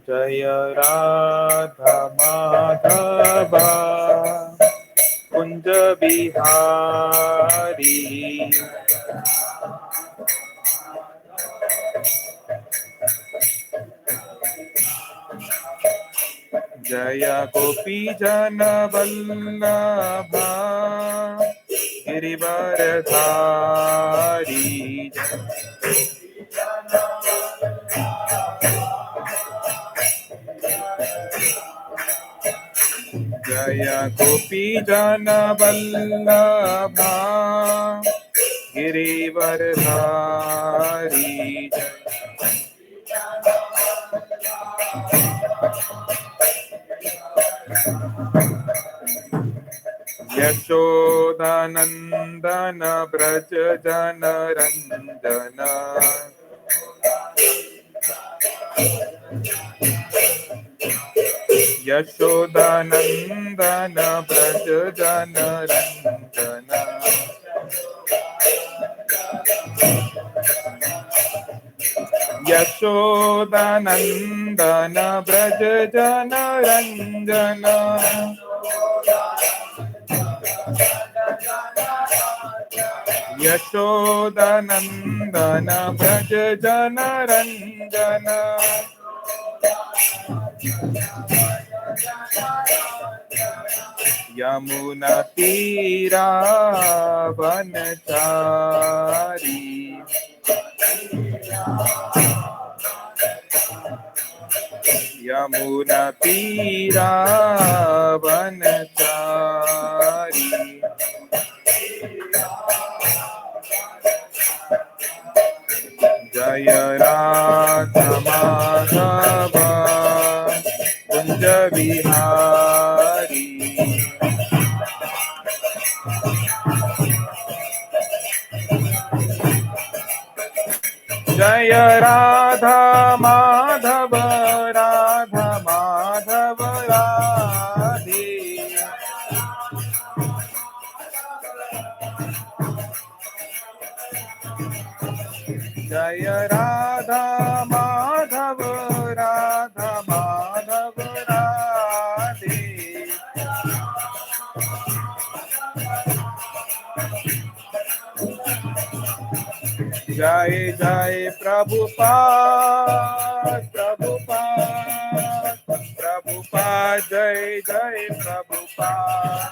जय राधा माधव कुंज बिहारी। जय गोपी जन वल्लभा गिरिवरधारी। जय गोपी जन वल्लभा गिरिवरधारी। यशोदानंदन ब्रज जन रंजन। यशोदानंदन ब्रज जन रंजन। यशोदानंदन ब्रज जन रंजन। यशोदानंदन ब्रज जन रंजन। यमुना तीरा वनचारी। यमुना तीरा वनचारी। जय राधा माधव कुंज बिहारी। जय राधा माधव राधा माधव राधे। जय राधा माधव राधा माधव राधे। जय जय प्रभुपाद प्रभुपाद प्रभुपाद जय जय प्रभुपाद।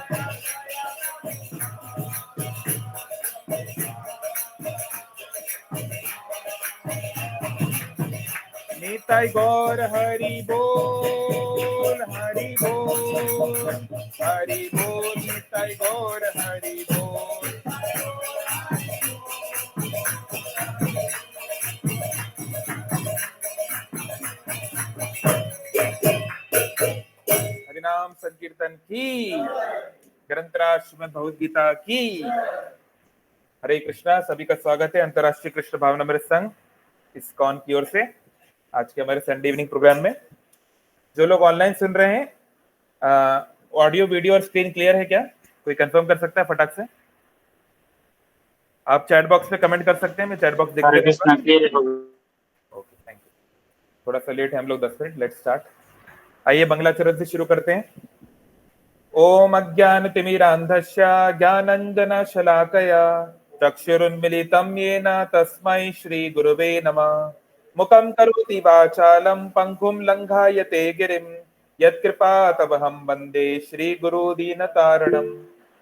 निताई गौर हरि बोल हरि बोल हरि बोल। निताई गौर हरि बोल। हरिनाम संकीर्तन की, ग्रंथराज श्रीमद् भगवद गीता की। हरे कृष्णा। सभी का स्वागत है अंतर्राष्ट्रीय कृष्ण भावनामृत संघ इस्कॉन की ओर से आज के हमारे संडे इवनिंग प्रोग्राम में। जो लोग ऑनलाइन सुन रहे हैं, ऑडियो वीडियो और स्क्रीन क्लियर है क्या? कोई कंफर्म कर सकता है फटाक से? आप चैट बॉक्स में कमेंट कर सकते हैं, मैं चैट बॉक्स देखते रहूंगा। Okay, thank you. थोड़ा सा लेट है हम लोग, 10 मिनट। Let's start. आइए बंगला चरण से शुरू करते हैं। ओम अज्ञानतिमिरान्धस्य ज्ञानाञ्जनशलाकया चक्षुरुन्मिलितं येन तस्मै श्रीगुरवे नमः। मुखं करोति वाचालं पङ्गुं लङ्घायते गिरिं यत्कृपातमहं वन्दे श्रीगुरुदीनतारिणं।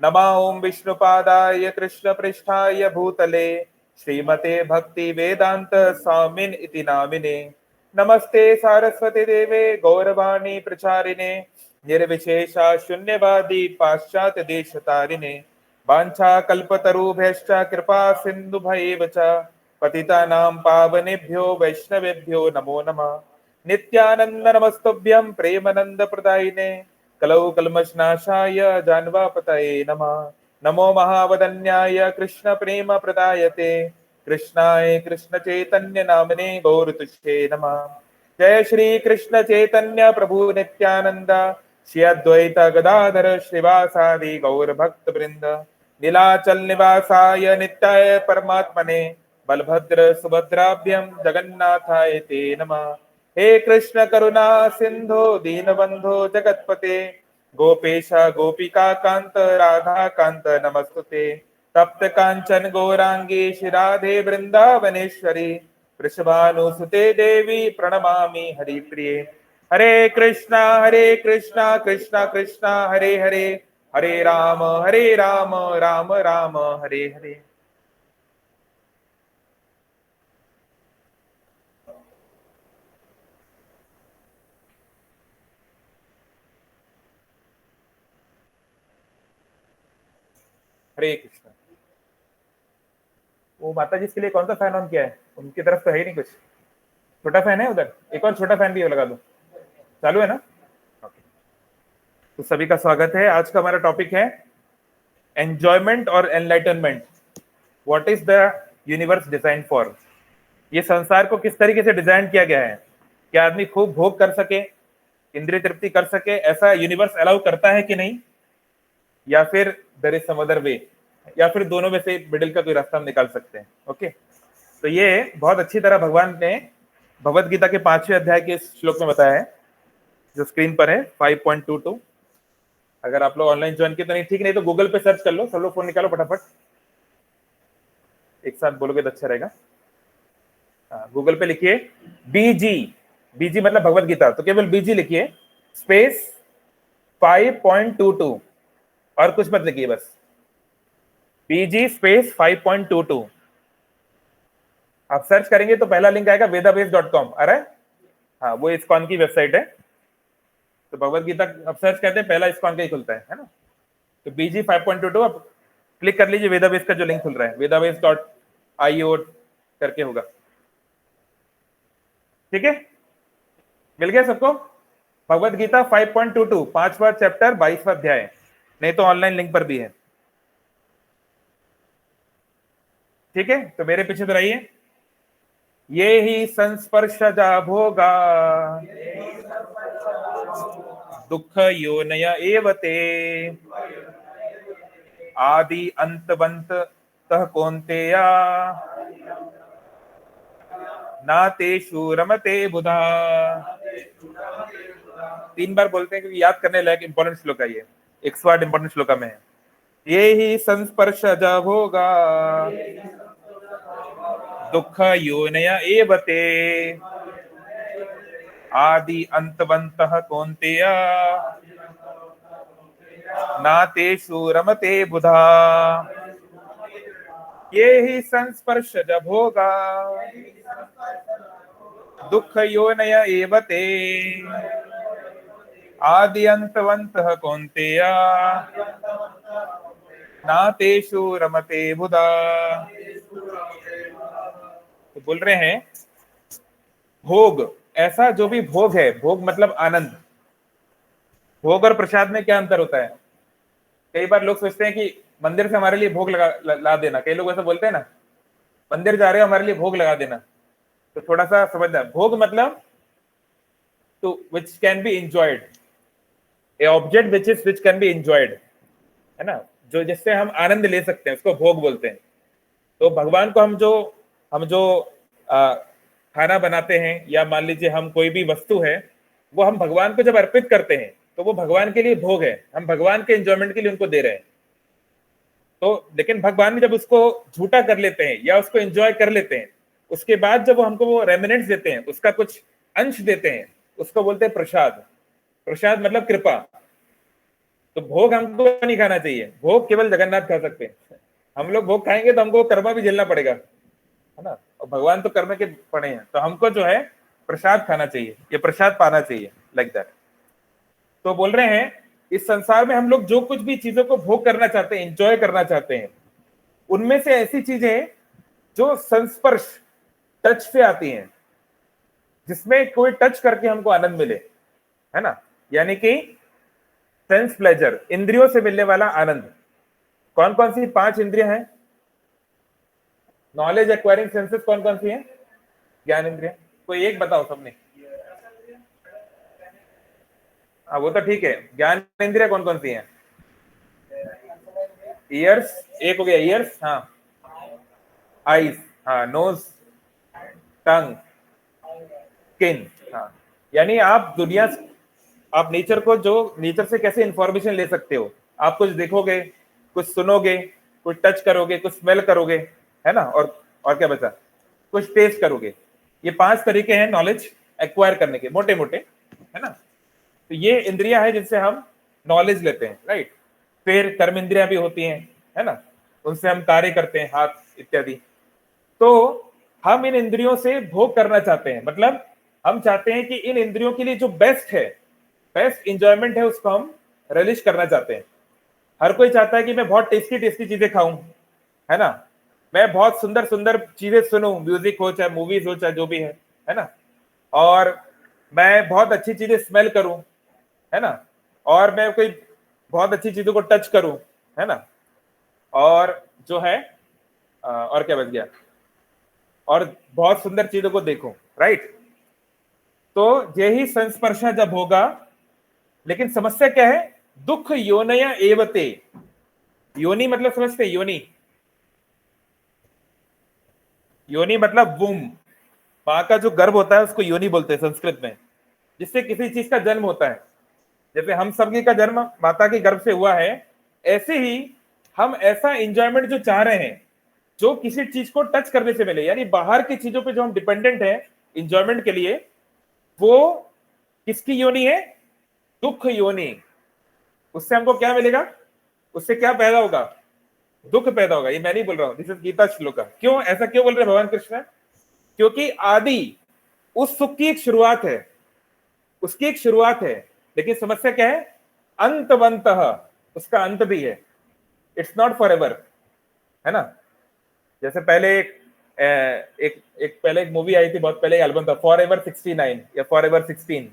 नमः ओं विष्णुपादाय कृष्णपृष्ठाय भूतले श्रीमते भक्तिवेदान्त स्वामिन् इति नामिने। नमस्ते सारस्वती देवे गौरवाणी प्रचारिणे निर्विशेषा शून्यवादी पाश्चात्य देशतारिणे। वाञ्छा कल्पतरुभ्यश्च कृपा सिन्धुभैव च पतितानां पावनेभ्यो वैष्णवेभ्यो नमो नमः। नित्यानंद नमस्तुभ्यं प्रेमानंद प्रदायिने कलौ कल्मषनाशाय जानवापतये नमः। नमो महावदन्याय कृष्ण प्रेम प्रदायते कृष्णाय कृष्ण चैतन्य नामने गौरतुष्टे नमः। जय श्री कृष्ण चैतन्य प्रभु नित्यानंद श्री अद्वैत गदाधर श्रीवासादि गौर भक्त वृंद। नीलाचल निवासाय नित्याय परमात्मने बलभद्र सुभद्राभ्यं जगन्नाथाय ते नमः। हे कृष्ण करुणा सिंधु दीनबंधु जगतपते गोपेश गोपिका कांत राधा कांत नमस्तुते तप्त कांचन गौरांगी श्रीराधे वृंदावनेश्वरी वृषभानुसुते देवी प्रणमामि हरिप्रिये हरे कृष्णा कृष्णा कृष्णा हरे हरे हरे राम राम राम हरे हरे। हरे कृष्ण। वो माता जी इसके लिए कौन सा फैन ऑन किया है? उनकी तरफ तो है ही नहीं कुछ। छोटा फैन है उधर, एक और छोटा फैन भी लगा दो। चालू है ना? ओके। तो सभी का स्वागत है। आज का हमारा टॉपिक है एंजॉयमेंट और enlightenment. What is the universe design for? ये संसार को किस तरीके से डिजाइन किया गया है? क्या आदमी खूब भोग कर सके, इंद्रिय तृप्ति कर सके, ऐसा यूनिवर्स अलाउ करता है कि नहीं? या फिर there is some other way, या फिर दोनों में से मिडिल का कोई रास्ता हम निकाल सकते हैं। ओके, तो ये बहुत अच्छी तरह भगवान ने भगवत गीता के 5वें अध्याय के श्लोक में बताया है, जो स्क्रीन पर है 5.22। अगर आप लोग ऑनलाइन ज्वाइन किए तो नहीं, ठीक नहीं तो गूगल पे सर्च कर लो। सब लोग फोन निकालो फटाफट, एक साथ बोलोगे तो अच्छा रहेगा। गूगल पे लिखिए बीजी, बीजी मतलब भगवत गीता, तो केवल बीजी लिखिए स्पेस 5.22 और कुछ मत लिखिए, बस बीजी स्पेस 5.22। आप सर्च करेंगे तो पहला लिंक आएगा vedabase.com। अरे हाँ, वो इस्कॉन की वेबसाइट है। तो भगवत गीता आप सर्च करते हैं, पहला इस्कॉन का ही खुलता है ना? तो बीजी 5.22 आप क्लिक कर लीजिए, वेदाबेस का जो लिंक खुल रहा है vedabase.io करके होगा। ठीक है, मिल गया सबको? भगवत गीता 5.22 5वां चैप्टर 22वां अध्याय, नहीं तो ऑनलाइन लिंक पर भी है। ठीक है, तो मेरे पीछे तो रहिए। ये ही संस्पर्शजा भोगा दुख योनय एवते आदि अंतवंत तह कौन्तेया ना तेषु रमते बुधा। 3 बार बोलते हैं क्योंकि याद करने लायक इंपॉर्टेंट श्लोक है ये, 108 इंपॉर्टेंट श्लोका में है। ये ही संस्पर्शजा भोगा दुख योनय एवते आदि अंतवंतः कौन्तेया ना तेषु रमते बुधा। ये ही संस्पर्शज भोगा दुख योनय एवते आदि अंतवंतः कौन्तेया ना तेषु रमते बुधा। तो बोल रहे हैं भोग, ऐसा जो भी भोग है, भोग मतलब आनंद। भोग और प्रसाद में क्या अंतर होता है? कई बार लोग सोचते हैं कि मंदिर से हमारे लिए भोग ला देना। कई लोग ऐसा बोलते हैं ना, मंदिर जा रहे हो हमारे लिए भोग लगा देना। तो थोड़ा सा समझना, भोग मतलब to which can be enjoyed, a object which can be enjoyed, है ना? जो जिससे हम आनंद ले सकते हैं उसको भोग बोलते हैं। तो भगवान को हम जो खाना बनाते हैं, या मान लीजिए हम कोई भी वस्तु है, वो हम भगवान को जब अर्पित करते हैं तो वो भगवान के लिए भोग है। हम भगवान के एंजॉयमेंट के लिए उनको दे रहे हैं। तो लेकिन भगवान जब उसको झूठा कर लेते हैं या उसको एंजॉय कर लेते हैं, उसके बाद जब वो हमको वो रेमिनेंट्स देते हैं, उसका कुछ अंश देते हैं, उसको बोलते हैं प्रसाद। प्रसाद मतलब कृपा। तो भोग हमको नहीं खाना चाहिए, भोग केवल जगन्नाथ खा सकते हैं। हम लोग भोग खाएंगे तो हमको कर्मा भी झेलना पड़ेगा, है ना? और भगवान तो कर्म के पड़े हैं, तो हमको जो है प्रसाद खाना चाहिए, ये प्रसाद पाना चाहिए, लाइक दैट। तो बोल रहे हैं इस संसार में हम लोग जो कुछ भी चीजों को भोग करना चाहते हैं, एंजॉय करना चाहते हैं, उनमें से ऐसी चीजें जो संस्पर्श, टच से आती हैं, जिसमें कोई टच करके हमको आनंद मिले, है ना? यानी कि सेंस प्लेजर, इंद्रियों से मिलने वाला आनंद। कौन कौन सी 5 इंद्रियां हैं? नॉलेज एक्वायरिंग सेंसेस कौन कौन सी हैं? ज्ञान इंद्रिया, कोई एक बताओ सबने। हाँ वो तो ठीक है, ज्ञान इंद्रिया कौन कौन सी हैं? ईयर्स, एक हो गया ईयर्स, हाँ। आईज, हाँ। नोज, टंग, स्किन। हाँ, यानी आप नेचर को, जो नेचर से कैसे इंफॉर्मेशन ले सकते हो, आप कुछ देखोगे, कुछ सुनोगे, कुछ टच करोगे, कुछ स्मेल करोगे, है ना, और क्या बचा, कुछ टेस्ट करोगे। ये 5 तरीके हैं नॉलेज एक्वायर करने के, मोटे मोटे, है ना। तो ये इंद्रियां है जिनसे हम नॉलेज लेते हैं, राइट। फिर कर्म इंद्रियां भी होती हैं, है ना, उनसे हम कार्य करते हैं, हाथ इत्यादि। तो हम इन इंद्रियों से भोग करना चाहते हैं, मतलब हम चाहते हैं कि इन इंद्रियों के लिए जो बेस्ट है, बेस्ट इंजॉयमेंट है, उसको हम रिलीज करना चाहते हैं। हर कोई चाहता है कि मैं बहुत टेस्टी टेस्टी चीजें खाऊं, है ना, मैं बहुत सुंदर सुंदर चीजें सुनूं, म्यूजिक हो चाहे मूवीज हो चाहे जो भी है ना, और मैं बहुत अच्छी चीजें स्मेल करूं, है ना, और मैं कोई बहुत अच्छी चीजों को टच करूं, है ना, और जो है और क्या बच गया, और बहुत सुंदर चीजों को देखो, राइट। तो यही संस्पर्श जब होगा, लेकिन समस्या क्या है, दुख योनया एवते। योनि मतलब समझते हैं, योनि, योनि मतलब वुम, मां का जो गर्भ होता है उसको योनि बोलते हैं संस्कृत में, जिससे किसी चीज का जन्म होता है। जैसे हम सबकी का जन्म माता के गर्भ से हुआ है, ऐसे ही हम ऐसा एंजॉयमेंट जो चाह रहे हैं, जो किसी चीज को टच करने से मिले, यानी बाहर की चीजों पे जो हम डिपेंडेंट है एंजॉयमेंट के लिए, वो किसकी योनि है, दुख योनि। उससे हमको क्या मिलेगा, उससे क्या पैदा होगा, दुख पैदा होगा। ये मैं नहीं बोल रहा हूं, दिस इज गीता श्लोका। क्यों ऐसा क्यों बोल रहे भगवान कृष्ण, क्योंकि आदि उस सुख की एक शुरुआत है, उसकी एक शुरुआत है, लेकिन समस्या क्या है, अंतवंत, उसका अंत भी है, इट्स नॉट फॉर एवर, है ना। जैसे पहले एक पहले एक मूवी आई थी, बहुत पहले एल्बम था, फॉर एवर 69 या फॉर एवर 16,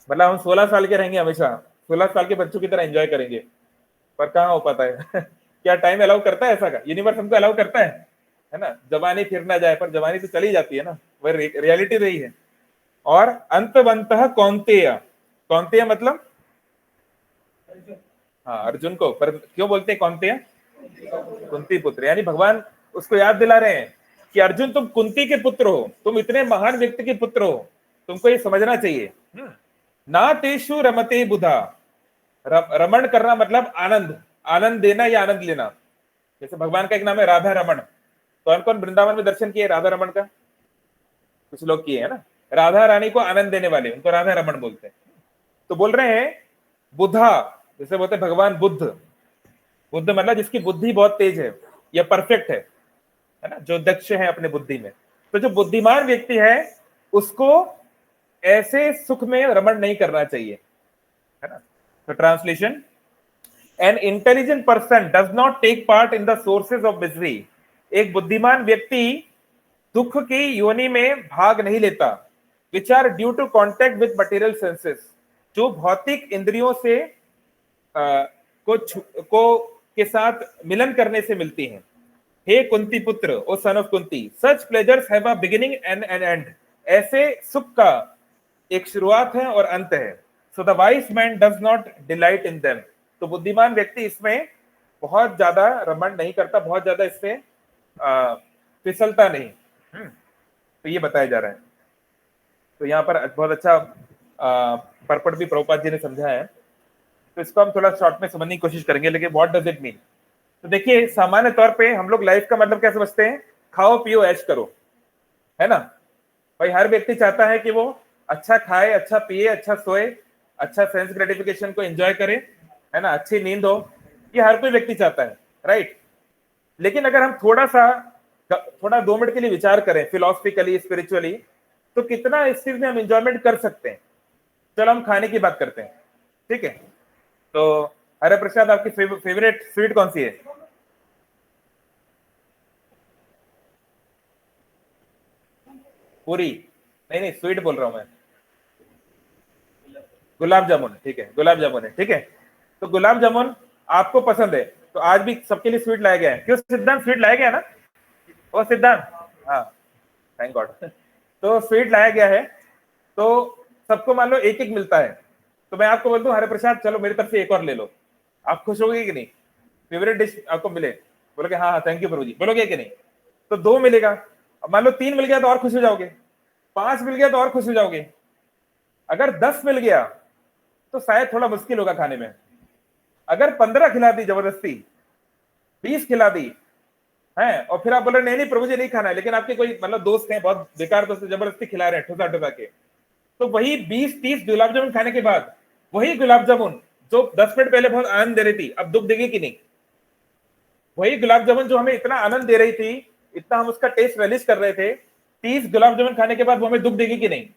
मतलब हम 16 साल के रहेंगे हमेशा, 16 साल के बच्चों की तरह एंजॉय करेंगे, पर कहाँ हो पाता है क्या टाइम अलाउ करता है ऐसा का, यूनिवर्स हमको अलाउ करता है ना, जवानी फिर ना जाए, पर जवानी तो चली जाती है ना, वह रियलिटी रही है। और अंतवंत कौन्तेय, कौन्तेय मतलब, हाँ अर्जुन को, पर क्यों बोलते हैं कौन्तेय, कुंती पुत्र, यानी भगवान उसको याद दिला रहे हैं कि अर्जुन तुम कुंती के पुत्र हो, तुम इतने महान व्यक्ति के पुत्र हो, तुमको ये समझना चाहिए। ना तेषु रमते बुधा, रमण करना मतलब आनंद, आनंद देना या आनंद लेना। जैसे भगवान का एक नाम है राधा रमण, कौन कौन वृंदावन में दर्शन किए राधा रमण का, कुछ लोग किए है ना, राधा रानी को आनंद देने वाले, उनको राधा रमण बोलते हैं। तो बोल रहे हैं बुधा, जैसे बोलते हैं भगवान बुद्ध, बुद्ध मतलब जिसकी बुद्धि बहुत तेज है या परफेक्ट है ना, जो दक्ष है अपने बुद्धि में। तो जो बुद्धिमान व्यक्ति है उसको ऐसे सुख में रमण नहीं करना चाहिए, है ना। तो translation, an intelligent person does not take part in the sources of misery. एक बुद्धिमान व्यक्ति दुख की योनि में भाग नहीं लेता, which are due to contact with material senses, जो भौतिक इंद्रियों से को के साथ मिलन करने से मिलती हैं। हे कुंती पुत्र, O son of Kunti, such pleasures have a beginning and an end. ऐसे सुख का एक शुरुआत है और अंत है। So the wise man does not delight in them. तो बुद्धिमान व्यक्ति इसमें बहुत ज्यादा रमण नहीं करता, बहुत ज्यादा इससे फिसलता नहीं। तो ये बताया जा रहा है। तो यहाँ पर बहुत अच्छा परपट भी प्रभुपाद जी ने समझा है, तो इसको हम थोड़ा शॉर्ट में समझने की कोशिश करेंगे। लेकिन व्हाट डज इट मीन, तो देखिए सामान्य तौर पे हम लोग लाइफ का मतलब क्या समझते हैं, खाओ पियो ऐश करो, है ना। भाई हर व्यक्ति चाहता है कि वो अच्छा खाए, अच्छा पिए, अच्छा सोए, अच्छा सेंस ग्रेटिफिकेशन को एंजॉय करे, है ना, अच्छी नींद हो, ये हर कोई व्यक्ति चाहता है, राइट। लेकिन अगर हम थोड़ा 2 मिनट के लिए विचार करें फिलोसफिकली स्पिरिचुअली, तो कितना इस चीज में हम एंजॉयमेंट कर सकते हैं। चलो हम खाने की बात करते हैं, ठीक है। तो हरे प्रसाद, आपकी फेवरेट स्वीट कौन सी है? पूरी नहीं, नहीं स्वीट बोल रहा हूं मैं, गुलाब जामुन, ठीक है, गुलाब जामुन है, ठीक है। तो गुलाब जामुन आपको पसंद है, तो आज भी सबके लिए स्वीट लाया गया है, क्यों सिद्धांत, स्वीट लाया गया है ना, ओ सिद्धांत, हाँ थैंक गॉड तो स्वीट लाया गया है, तो सबको मान लो एक एक मिलता है, तो मैं आपको बोल दूं हरे प्रसाद चलो मेरी तरफ से एक और ले लो, आप खुश होगे कि नहीं? फेवरेट डिश आपको मिले, बोलोगे हाँ हाँ थैंक यू प्रभु जी, बोलोगे कि नहीं? तो 2 मिलेगा, अब मान लो 3 मिल गया तो और खुश हो जाओगे, 5 मिल गया तो और खुश हो जाओगे, अगर 10 मिल गया तो शायद थोड़ा मुश्किल होगा खाने में। अगर 15 खिला दी जबरदस्ती, 20 खिला दी है, और फिर आप बोल रहे नहीं नहीं प्रभु जी नहीं खाना है, लेकिन आपके कोई मतलब दोस्त हैं, बहुत बेकार दोस्त, जबरदस्ती खिला रहे हैं ठुसा ठुसा के, तो वही 20-30 गुलाब जामुन खाने के बाद वही गुलाब जामुन जो 10 मिनट पहले बहुत आनंद दे रही थी, अब दुख देगी कि नहीं? वही गुलाब जामुन जो हमें इतना आनंद दे रही थी, इतना हम उसका टेस्ट रिलीज कर रहे थे, 30 गुलाब जामुन खाने के बाद वो हमें दुख देगी कि नहीं?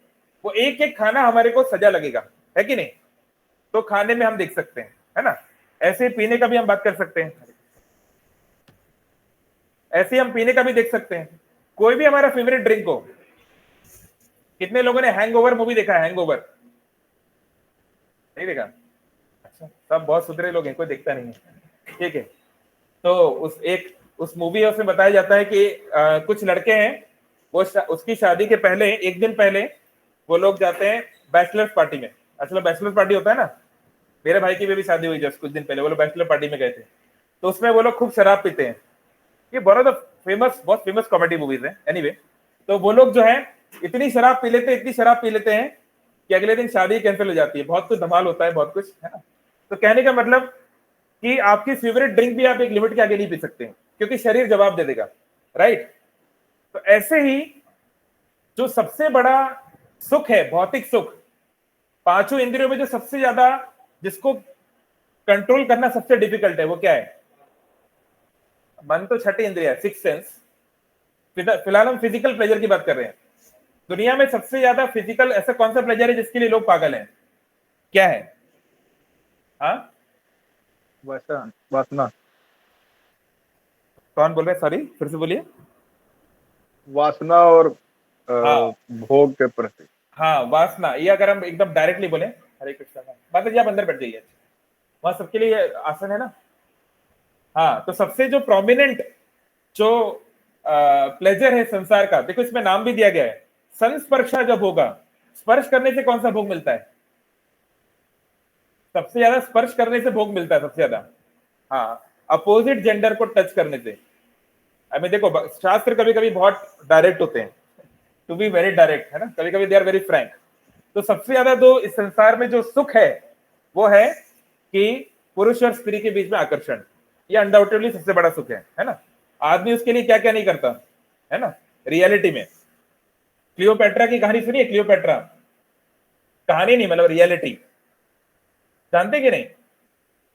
वो एक एक खाना हमारे को सजा लगेगा, है कि नहीं? तो खाने में हम देख सकते हैं, है ना। ऐसे पीने का भी हम बात कर सकते हैं, ऐसे हम पीने का भी देख सकते हैं। कोई भी हमारा फेवरेट ड्रिंक हो, कितने लोगों ने हैंगओवर मूवी देखा है? हैंगओवर नहीं देखा? अच्छा, सब बहुत सुधरे लोग हैं, कोई देखता नहीं है, ठीक है। तो उस मूवी में बताया जाता है कि कुछ लड़के हैं, वो उसकी शादी के पहले, एक दिन पहले वो लोग जाते हैं बैचलर्स पार्टी में। अच्छा, बैचलर्स पार्टी होता है ना, मेरे भाई की भी शादी हुई जस्ट कुछ दिन पहले, वो लोग बैचलर पार्टी में गए थे, तो उसमें वो लोग खूब शराब पीते हैं। ये बहुत फेमस कॉमेडी मूवीज है। एनीवे, तो वो लोग जो है इतनी शराब पी लेते हैं कि अगले दिन शादी कैंसिल हो जाती है, बहुत कुछ धमाल होता है, बहुत कुछ, है ना। तो कहने का मतलब कि आपकी फेवरेट ड्रिंक भी आप एक लिमिट के आगे नहीं पी सकते, क्योंकि शरीर जवाब दे देगा, राइट। तो ऐसे ही जो सबसे बड़ा सुख है, भौतिक सुख, पांचों इंद्रियों में जो सबसे ज्यादा जिसको कंट्रोल करना सबसे डिफिकल्ट है, वो क्या है? मन तो छठी इंद्रिया, सिक्स सेंस। फिलहाल हम फिजिकल प्लेजर की बात कर रहे हैं। दुनिया में सबसे ज्यादा फिजिकल ऐसा कौन सा प्लेजर है जिसके लिए लोग पागल हैं? क्या है? हाँ, वासना। कौन बोल रहे हैं? सॉरी, फिर से बोलिए। वासना और हाँ, भोग के प्रति। हाँ, वासना। ये अगर हम एकदम डायरेक्टली बोले, हरे कृष्णा, माता जी आप अंदर बैठ जाइए, वहां सबके लिए आसन है ना। हाँ, तो सबसे जो प्रोमिनेंट जो प्लेजर है संसार का, देखो इसमें नाम भी दिया गया है, संस्पर्शा जब होगा, स्पर्श करने से कौन सा भोग मिलता है? सबसे ज्यादा स्पर्श करने से भोग मिलता है, सबसे ज्यादा। हाँ, अपोजिट जेंडर को टच करने से। अभी देखो, शास्त्र कभी कभी बहुत डायरेक्ट होते हैं, टू बी वेरी डायरेक्ट, है ना, कभी कभी दे आर वेरी फ्रैंक। तो सबसे ज्यादा जो इस संसार में जो सुख है, वो है कि पुरुष और स्त्री के बीच में आकर्षण। ये अनडाउटेडली सबसे बड़ा सुख है ना। आदमी उसके लिए क्या क्या नहीं करता, है ना। रियलिटी में क्लियोपेट्रा की कहानी सुनिए, क्लियोपेट्रा कहानी नहीं, मतलब रियलिटी, जानते कि नहीं?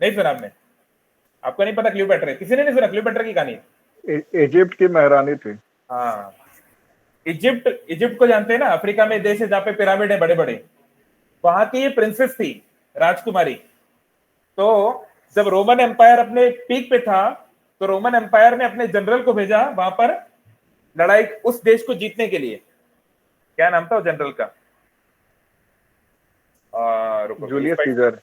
नहीं सुना आपने? आपको नहीं पता क्लियोपेट्रा? किसी ने नहीं सुना क्लियोपेट्रा की कहानी? इजिप्ट की महारानी थी। हाँ, इजिप्ट को जानते हैं ना, अफ्रीका में देश है जहाँ पे पिरामिड है बड़े बड़े, वहां की ये प्रिंसेस थी, राजकुमारी। तो जब रोमन एम्पायर अपने पीक पे था, तो रोमन एम्पायर ने अपने जनरल को भेजा वहां पर लड़ाई, उस देश को जीतने के लिए। क्या नाम था उस जनरल का? रुको, जूलियस सीजर।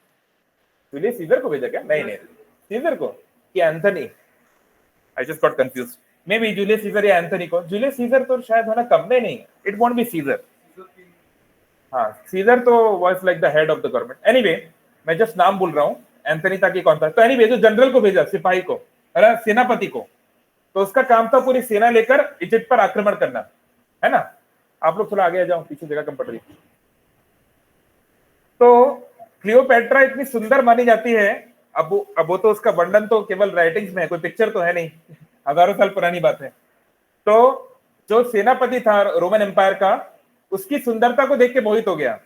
जूलियस सीजर को भेजा क्या? नहीं नहीं, सीजर को कि Anthony? I just got confuse. May be Julius Caesar या एंथनी को। जूलियस सीजर तो शायद होना कम, नहीं, इट वोंट बी सीजर। हाँ, सीजर तो was like the head of the government. Anyway, मैं जस्ट नाम बोल रहा हूँ, एंथनी था कि कौन था। तो एनीवे, जो जनरल को भेजा, सिपाही को, सेनापति को, तो उसका काम था पूरी सेना लेकर इजिप्ट पर आक्रमण करना, है ना। आप लोग थोड़ा आगे आ जाओ, पीछे जगह कम पड़ रही। तो क्लियोपेट्रा इतनी सुंदर मानी जाती है, अब वो तो उसका वर्णन तो केवल राइटिंग्स में है, कोई पिक्चर तो है नहीं, हजारों साल पुरानी बात है। तो जो सेनापति था रोमन एम्पायर का, उसकी सुंदरता को देख के मोहित हो गया,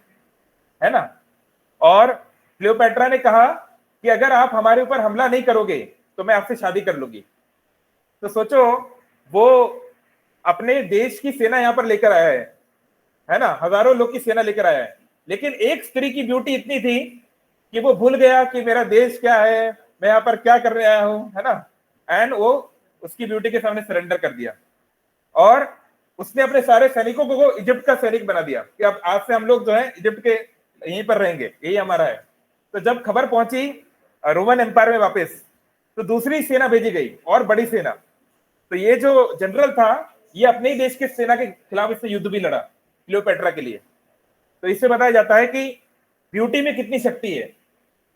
है ना। और क्लियोपेट्रा ने कहा कि अगर आप हमारे ऊपर हमला नहीं करोगे तो मैं आपसे शादी कर लूंगी। तो सोचो, वो अपने देश की सेना यहां पर लेकर आया है ना, हजारों लोग की सेना लेकर आया है, लेकिन एक स्त्री की ब्यूटी इतनी थी कि वो भूल गया कि मेरा देश क्या है, मैं यहाँ पर क्या करने आया हूं, है ना। एंड वो उसकी ब्यूटी के सामने सरेंडर कर दिया, और उसने अपने सारे सैनिकों को इजिप्ट का सैनिक बना दिया कि अब आज से हम लोग जो है इजिप्ट के यहीं पर रहेंगे, यही हमारा है। तो जब खबर पहुंची रोमन एम्पायर में वापस, तो दूसरी सेना भेजी गई, और बड़ी सेना। तो ये जो जनरल था, ये अपने ही देश के सेना के खिलाफ इससे युद्ध भी लड़ा क्लियोपेट्रा के लिए। तो इससे बताया जाता है कि ब्यूटी में कितनी शक्ति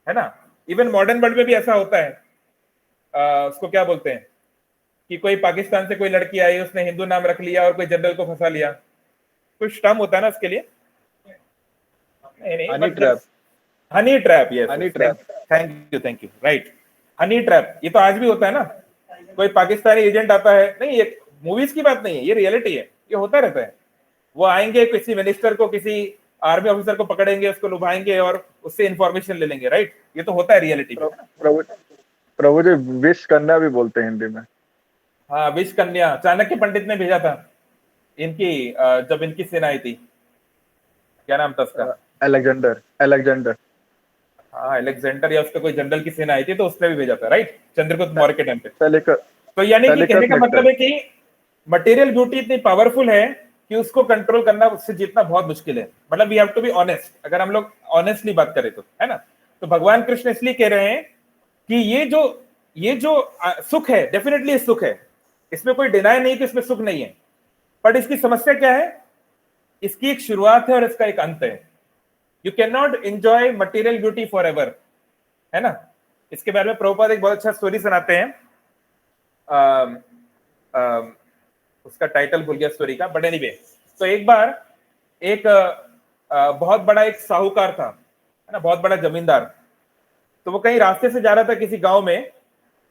है ना। इवन मॉडर्न वर्ल्ड में भी ऐसा होता है। उसको क्या बोलते हैं कि कोई पाकिस्तान से कोई लड़की आई, उसने हिंदू नाम रख लिया और कोई जनरल को फंसा लिया। कुछ टर्म होता है ना उसके लिए? नहीं, honey trap. Honey trap, yes, honey trap. Thank you, right. Honey trap, ये तो आज भी होता है ना। कोई पाकिस्तानी एजेंट आता है, नहीं ये मूवीज की बात नहीं है, ये रियलिटी है, ये होता रहता है। वो आएंगे, किसी मिनिस्टर को, किसी आर्मी ऑफिसर को पकड़ेंगे, उसको लुभाएंगे और उससे इंफॉर्मेशन ले लेंगे, राइट? ये तो होता है रियलिटी में। प्रभु प्रभु जी, विश कन्या भी बोलते हैं हिंदी में। हाँ, विष कन्या चाणक्य पंडित ने भेजा था इनकी, जब इनकी सेना आई थी, क्या नाम था उसका? अलेक्जेंडर। अलेक्जेंडर। हाँ, अलेक्जेंडर या उसका कोई जनरल की सेना आई थी, तो उसने भी भेजा था, राइट, चंद्रगुप्त मौर्य के टाइम पे। सेलिकस। तो यानी कि कहने सेलिकस का मतलब नेक्टर। है कि मटेरियल ब्यूटी इतनी पावरफुल है कि उसको कंट्रोल करना, उससे जीतना बहुत मुश्किल है। मतलब we have to be honest, अगर हम लोग ऑनेस्टली बात करें तो, है ना? तो भगवान कृष्ण इसलिए कह रहे हैं कि ये जो सुख है, डेफिनेटली सुख है, इसमें कोई डिनाई नहीं कि इसमें सुख नहीं है, बट इसकी समस्या क्या है? इसकी एक शुरुआत है और इसका एक अंत है। You can not enjoy material beauty for ever, है ना? इसके बारे में प्रभुपाद एक बहुत अच्छा स्टोरी सुनाते हैं। उसका टाइटल भूल गया स्टोरी का, बट एनीवे, तो एक बार एक बहुत बड़ा एक साहूकार था, है ना, बहुत बड़ा जमींदार। तो वो कहीं रास्ते से जा रहा था किसी गांव में,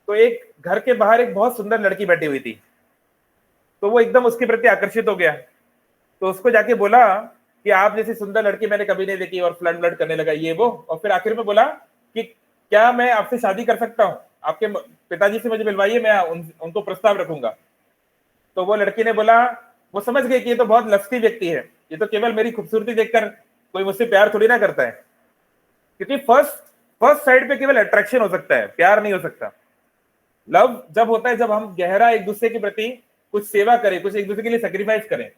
तो एक घर के बाहर एक बहुत सुंदर लड़की बैठी हुई थी। तो वो एकदम उसके प्रति आकर्षित हो गया, तो उसको जाके बोला कि आप जैसी सुंदर लड़की मैंने कभी नहीं देखी, और फ्लर्ट व्लर्ट करने लगा ये वो, और फिर आखिर में बोला कि क्या मैं आपसे शादी कर सकता हूँ? आपके पिताजी से मुझे मिलवाइए, मैं उनको प्रस्ताव रखूंगा। तो वो लड़की ने बोला, वो समझ गई कि ये तो बहुत लस्टी व्यक्ति है, ये तो केवल मेरी खूबसूरती देखकर कोई मुझसे प्यार थोड़ी ना करता है, क्योंकि फर्स्ट साइड पे केवल अट्रैक्शन हो सकता है, प्यार नहीं हो सकता। लव जब होता है जब हम गहरा एक दूसरे के प्रति कुछ सेवा करें, कुछ एक दूसरे के लिए सेक्रीफाइस करें।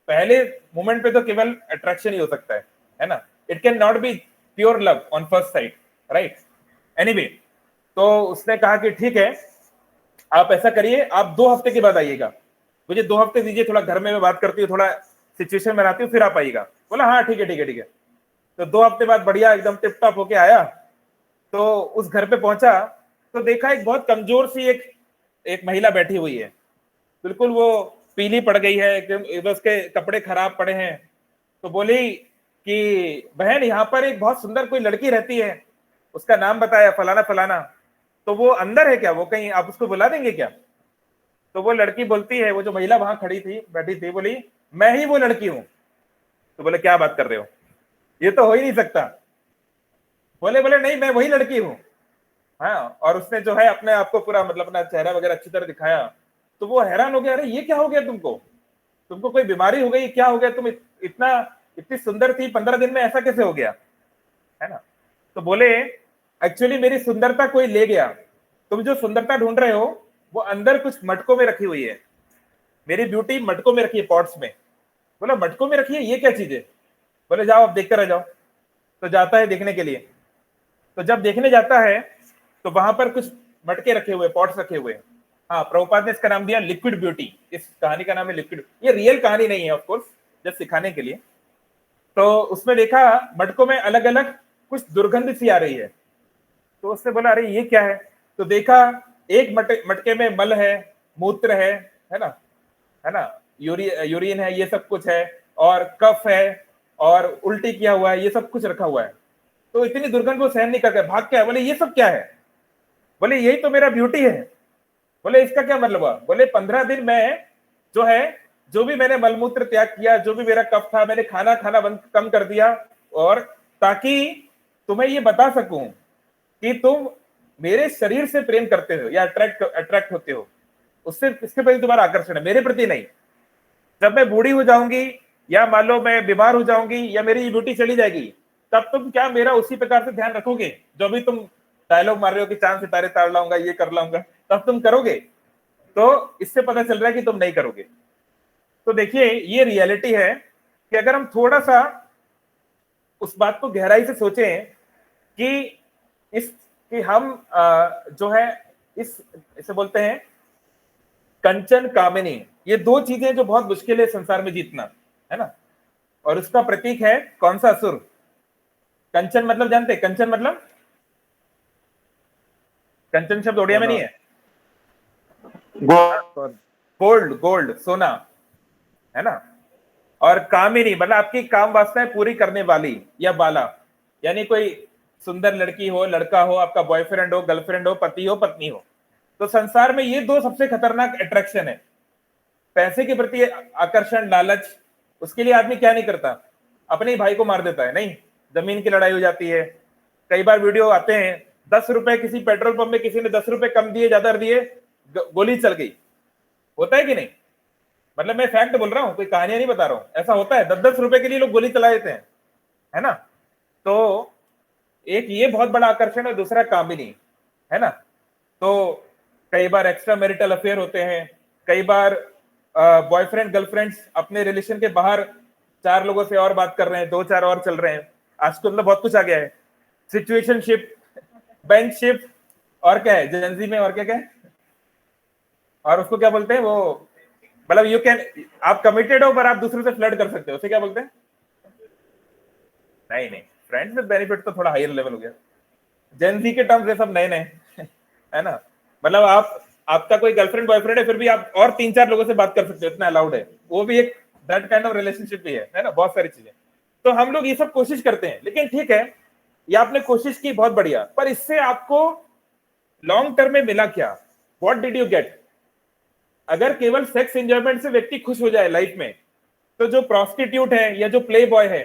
पहले मोमेंट पे तो केवल अट्रैक्शन ही हो सकता है ना? It can not be pure love on first side, right? Anyway, तो उसने कहा कि ठीक है, आप ऐसा करिए, आप 2 हफ्ते के बाद आइएगा, मुझे 2 हफ्ते दीजिए, थोड़ा घर में मैं बात करती हूँ, थोड़ा सिचुएशन बनाती हूँ, फिर आप आइएगा। बोला हाँ ठीक है। तो 2 हफ्ते बाद बढ़िया एकदम टिप टॉप होके आया। तो उस घर पे पहुंचा तो देखा एक बहुत कमजोर सी एक महिला बैठी हुई है, बिल्कुल वो पीली पड़ गई है, उसके कपड़े खराब पड़े हैं। तो बोली कि बहन, यहाँ पर एक बहुत सुंदर कोई लड़की रहती है, उसका नाम बताया फलाना फलाना, तो वो अंदर है क्या? वो कहीं आप उसको बुला देंगे क्या? तो वो लड़की बोलती है, वो जो महिला वहां खड़ी थी, बैठी थी, बोली मैं ही वो लड़की हूं। तो बोले क्या बात कर रहे हो, ये तो हो ही नहीं सकता। बोले बोले नहीं, मैं वही लड़की हूँ। हाँ, और उसने जो है अपने आप को पूरा, मतलब अपना चेहरा वगैरह अच्छी तरह दिखाया। तो वो हैरान हो गया, अरे ये क्या हो गया तुमको कोई बीमारी हो गई, क्या हो गया? तुम इतनी सुंदर थी, 15 दिन में ऐसा कैसे हो गया, है ना? तो बोले एक्चुअली मेरी सुंदरता कोई ले गया, तुम जो सुंदरता ढूंढ रहे हो वो अंदर कुछ मटकों में रखी हुई है, मेरी ब्यूटी मटकों में रखी है, पॉट्स में। बोला मटकों में रखी है, ये क्या चीज है? बोले जाओ आप देखकर आ जाओ। तो जाता है देखने के लिए। तो जब देखने जाता है तो वहां पर कुछ मटके रखे हुए, पॉट्स रखे हुए। हाँ, प्रभुपाद ने इसका नाम दिया लिक्विड ब्यूटी, इस कहानी का नाम है लिक्विड। ये रियल कहानी नहीं है ऑफ कोर्स, जस्ट सिखाने के लिए। तो उसमें देखा मटकों में अलग अलग कुछ दुर्गंध सी आ रही है। तो उसने बोला अरे ये क्या है? तो देखा एक मटके में मल है, मूत्र है ना, यूरिन है, ये सब कुछ है, और कफ है, और उल्टी किया हुआ है, ये सब कुछ रखा हुआ है। तो इतनी दुर्गंध वो सहन नहीं कर, भाग के आया। बोले ये सब क्या है? बोले यही तो मेरा ब्यूटी है। बोले इसका क्या मतलब हुआ? बोले 15 दिन में जो है, जो भी मैंने मलमूत्र त्याग किया, जो भी मेरा कफ था, मैंने खाना खाना बंद कम कर दिया, और ताकि तुम्हें ये बता सकूं कि तुम मेरे शरीर से प्रेम करते हो या अट्रैक्ट होते हो, उससे इसके प्रति तुम्हारा आकर्षण है, मेरे प्रति नहीं। जब मैं बूढ़ी हो जाऊंगी, या मान लो मैं बीमार हो जाऊंगी, या मेरी ब्यूटी चली जाएगी, तब तुम क्या मेरा उसी प्रकार से ध्यान रखोगे? जो भी तुम डायलॉग मार रहे हो कि चांद सितारे तार लाऊंगा, ये कर लाऊंगा, तब तुम करोगे? तो इससे पता चल रहा है कि तुम नहीं करोगे। तो देखिए, ये रियलिटी है कि अगर हम थोड़ा सा उस बात को गहराई से सोचें कि कि हम जो है इसे बोलते हैं कंचन कामिनी, ये 2 चीजें जो बहुत मुश्किल है संसार में जीतना, है ना? और उसका प्रतीक है कौन सा? असुर। कंचन मतलब जानते हैं? कंचन मतलब, कंचन शब्द ओडिया में नहीं है, गोल्ड, सोना, है ना? और कामिनी मतलब आपकी काम वासनाएं पूरी करने वाली या बाला, यानी कोई सुंदर लड़की हो, लड़का हो, आपका बॉयफ्रेंड हो, गर्लफ्रेंड हो, पति हो, पत्नी हो। तो संसार में ये दो सबसे खतरनाक अट्रैक्शन है, पैसे के प्रति आकर्षण, लालच। उसके लिए आदमी क्या नहीं करता, अपने ही भाई को मार देता है, नहीं, जमीन की लड़ाई हो जाती है। कई बार वीडियो आते हैं, 10 रुपए किसी पेट्रोल पंप में किसी ने 10 रुपए कम दिए, ज्यादा दिए, गोली चल गई। होता है कि नहीं? मतलब मैं फैक्ट बोल रहा हूं, कोई कहानियां नहीं बता रहा हूं, ऐसा होता है। 10-10 रुपए के लिए लोग गोली चला देते हैं, है ना? तो एक ये बहुत बड़ा आकर्षण है, दूसरा कामिनी, है ना? तो कई बार एक्स्ट्रा मैरिटल अफेयर होते हैं, कई बार बॉयफ्रेंड गर्लफ्रेंड्स अपने रिलेशन के बाहर 4 लोगों से और बात कर रहे हैं, 2-4 और चल रहे हैं। आज तो मतलब बहुत कुछ आ गया है, सिचुएशनशिप, बेंचशिप, और क्या है जेनजी में, और क्या क्या है, और उसको क्या बोलते हैं वो, मतलब यू कैन, आप कमिटेड हो पर आप दूसरों से फ्लर्ट कर सकते हो, उसे क्या बोलते हैं? नहीं नहीं, फ्रेंड्स विद बेनिफिट तो थोड़ा हायर लेवल हो गया। जेनजी के टर्म्स ये सब नए नए है ना? मतलब आपका कोई गर्लफ्रेंड बॉयफ्रेंड है, फिर भी आप और 3-4 लोगों से बात कर सकते हो, इतना अलाउड है। वो भी एक दैट काइंड ऑफ रिलेशनशिप भी है ना? बहुत सारी चीजें। तो हम लोग ये सब कोशिश करते हैं, लेकिन ठीक है, ये आपने कोशिश की, बहुत बढ़िया, पर इससे आपको लॉन्ग टर्म में मिला क्या? What did you get? अगर केवल सेक्स एंजॉयमेंट से व्यक्ति खुश हो जाए लाइफ में, तो जो प्रोस्टिट्यूट है या जो प्ले बॉय है,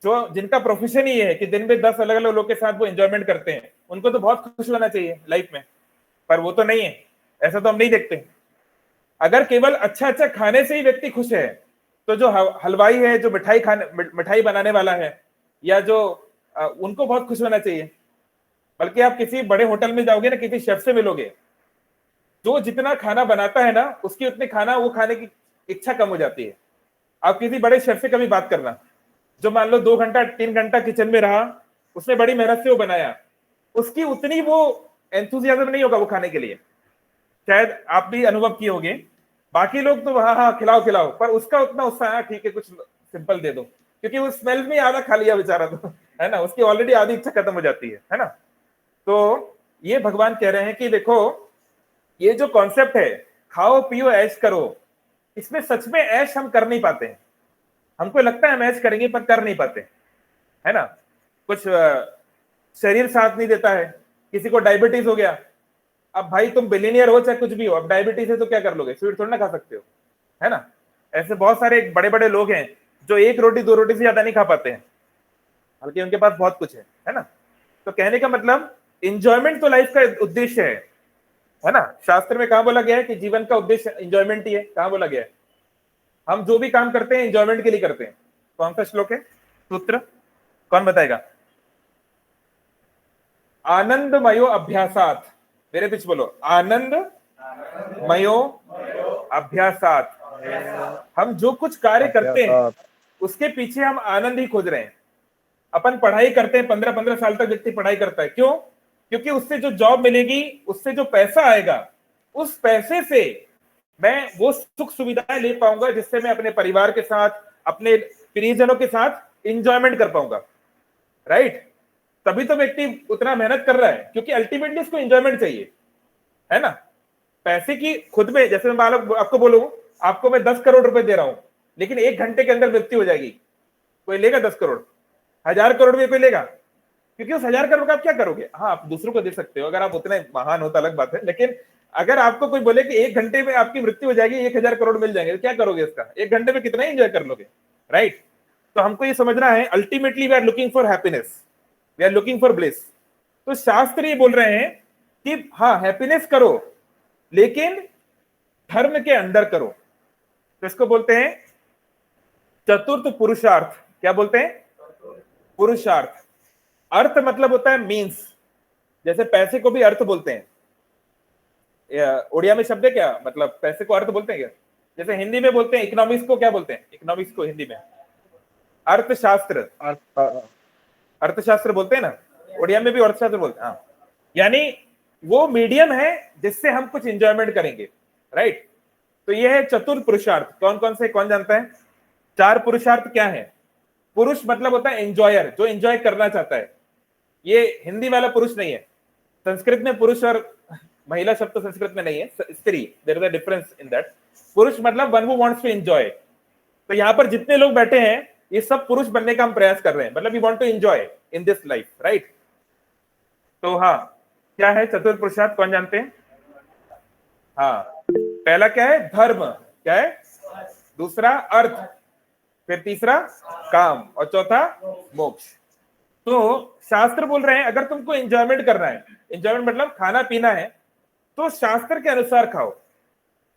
जो जिनका प्रोफेशन ही है कि दिन में 10 अलग अलग लोग के साथ वो एंजॉयमेंट करते हैं, उनको तो बहुत खुश होना चाहिए लाइफ में, पर वो तो नहीं है, ऐसा तो हम नहीं देखते। अगर केवल अच्छा अच्छा खाने से ही व्यक्ति खुश है, तो जो हलवाई है, जो मिठाई बनाने वाला है, या जो उनको बहुत खुश होना चाहिए। बल्कि आप किसी बड़े होटल में जाओगे ना, किसी शेफ से मिलोगे, जो जितना खाना बनाता है ना, उसकी उतनी खाना वो खाने की इच्छा कम हो जाती है। आप किसी बड़े शेफ से कभी बात करना, जो मान लो 2 घंटा 3 घंटा किचन में रहा, उसने बड़ी मेहनत से वो बनाया, उसकी उतनी वो एंथुजियाज्म नहीं होगा वो खाने के लिए। शायद आप भी अनुभव किए होंगे, बाकी लोग तो हाँ हाँ खिलाओ खिलाओ, पर उसका उतना उत्साह, ठीक है कुछ सिंपल दे दो, क्योंकि वो स्मेल में आधा खा लिया बेचारा, तो है ना, उसकी ऑलरेडी आधी इच्छा खत्म हो जाती है ना? तो ये भगवान कह रहे हैं कि देखो, ये जो कॉन्सेप्ट है, खाओ पियो ऐश करो, इसमें सच में ऐश हम कर नहीं पाते हैं। हमको लगता है हम ऐश करेंगे, पर कर नहीं पाते, है ना? कुछ शरीर साथ नहीं देता है, किसी को डायबिटीज हो गया। अब भाई तुम बिलियनियर हो चाहे कुछ भी हो, अब डायबिटीज है तो क्या कर लोगे? स्वीट थोड़ा ना खा सकते हो, है ना? ऐसे बहुत सारे बड़े बड़े लोग हैं जो 1 रोटी 2 रोटी से ज्यादा नहीं खा पाते हैं, बल्कि उनके पास बहुत कुछ है ना? तो कहने का मतलब, इंजॉयमेंट तो लाइफ का उद्देश्य है ना? शास्त्र में कहा बोला गया है कि जीवन का उद्देश्य इंजॉयमेंट ही है, कहा बोला गया है? हम जो भी काम करते हैं इंजॉयमेंट के लिए करते हैं। कौन सा श्लोक है, सूत्र, कौन बताएगा? आनंदमयो अभ्यासात, मेरे पीछे बोलो, आनंद मयो अभ्यासात। हम जो कुछ कार्य करते हैं उसके पीछे हम आनंद ही खोज रहे हैं। अपन पढ़ाई करते हैं, 15-15 साल तक व्यक्ति पढ़ाई करता है, क्यों? क्योंकि उससे जो जॉब मिलेगी, उससे जो पैसा आएगा, उस पैसे से मैं वो सुख सुविधाएं ले पाऊंगा जिससे मैं अपने परिवार के साथ, अपने प्रियजनों के साथ इंजॉयमेंट कर पाऊंगा, राइट? तभी तो व्यक्ति उतना मेहनत कर रहा है, क्योंकि अल्टीमेटली उसको एंजॉयमेंट चाहिए, है ना? पैसे की खुद में, जैसे मैं आपको बोलूं, आपको मैं 10 करोड़ रुपए दे रहा हूं, लेकिन 1 घंटे के अंदर मृत्यु हो जाएगी, कोई लेगा 10 करोड़? 1000 करोड़ भी कोई लेगा? क्योंकि उस 1000 करोड़ का आप क्या करोगे? हाँ, आप दूसरों को दे सकते हो, अगर आप उतने महान हो तो अलग बात है, लेकिन अगर आपको कोई बोले कि 1 घंटे में आपकी मृत्यु हो जाएगी, 1000 करोड़ मिल जाएंगे, तो क्या करोगे इसका? 1 घंटे में कितना एंजॉय कर लोगे, राइट? तो हमको ये समझना है, ultimately we are looking for happiness, we are looking for bliss. तो शास्त्र ये बोल रहे हैं कि हाँ, हैप्पीनेस करो, लेकिन धर्म के अंदर करो। तो इसको बोलते हैं चतुर्थ पुरुषार्थ। क्या बोलते हैं? पुरुषार्थ। अर्थ मतलब होता है मीन्स, जैसे पैसे को भी अर्थ बोलते हैं। ओडिया में शब्द है क्या, मतलब पैसे को अर्थ बोलते हैं क्या? जैसे हिंदी में बोलते हैं इकोनॉमिक्स को, क्या बोलते हैं इकोनॉमिक्स को हिंदी में? अर्थशास्त्र, अर्थशास्त्र बोलते हैं ना, ओडिया में भी अर्थशास्त्र बोलते हैं। हाँ, यानी वो मीडियम है जिससे हम कुछ एंजॉयमेंट करेंगे, राइट? तो ये है चतुर्थ पुरुषार्थ। कौन कौन से, कौन जानता है? 4 पुरुषार्थ क्या है? पुरुष मतलब होता है एंजॉयर, जो एंजॉय करना चाहता है। ये हिंदी वाला पुरुष नहीं है, संस्कृत में पुरुष और महिला शब्द तो संस्कृत में नहीं है, स्त्री, there is a difference in that. पुरुष मतलब one who wants to enjoy, तो यहाँ पर जितने लोग बैठे हैं ये सब पुरुष बनने का हम प्रयास कर रहे हैं, मतलब we want to enjoy in this life, right. तो हाँ, क्या है चतुर पुरुषार्थ, कौन जानते हैं? हाँ, पहला क्या है? धर्म। क्या है? दूसरा अर्थ, फिर तीसरा काम, और चौथा मोक्ष। तो शास्त्र बोल रहे हैं अगर तुमको एंजॉयमेंट करना है, एंजॉयमेंट मतलब खाना पीना है, तो शास्त्र के अनुसार खाओ,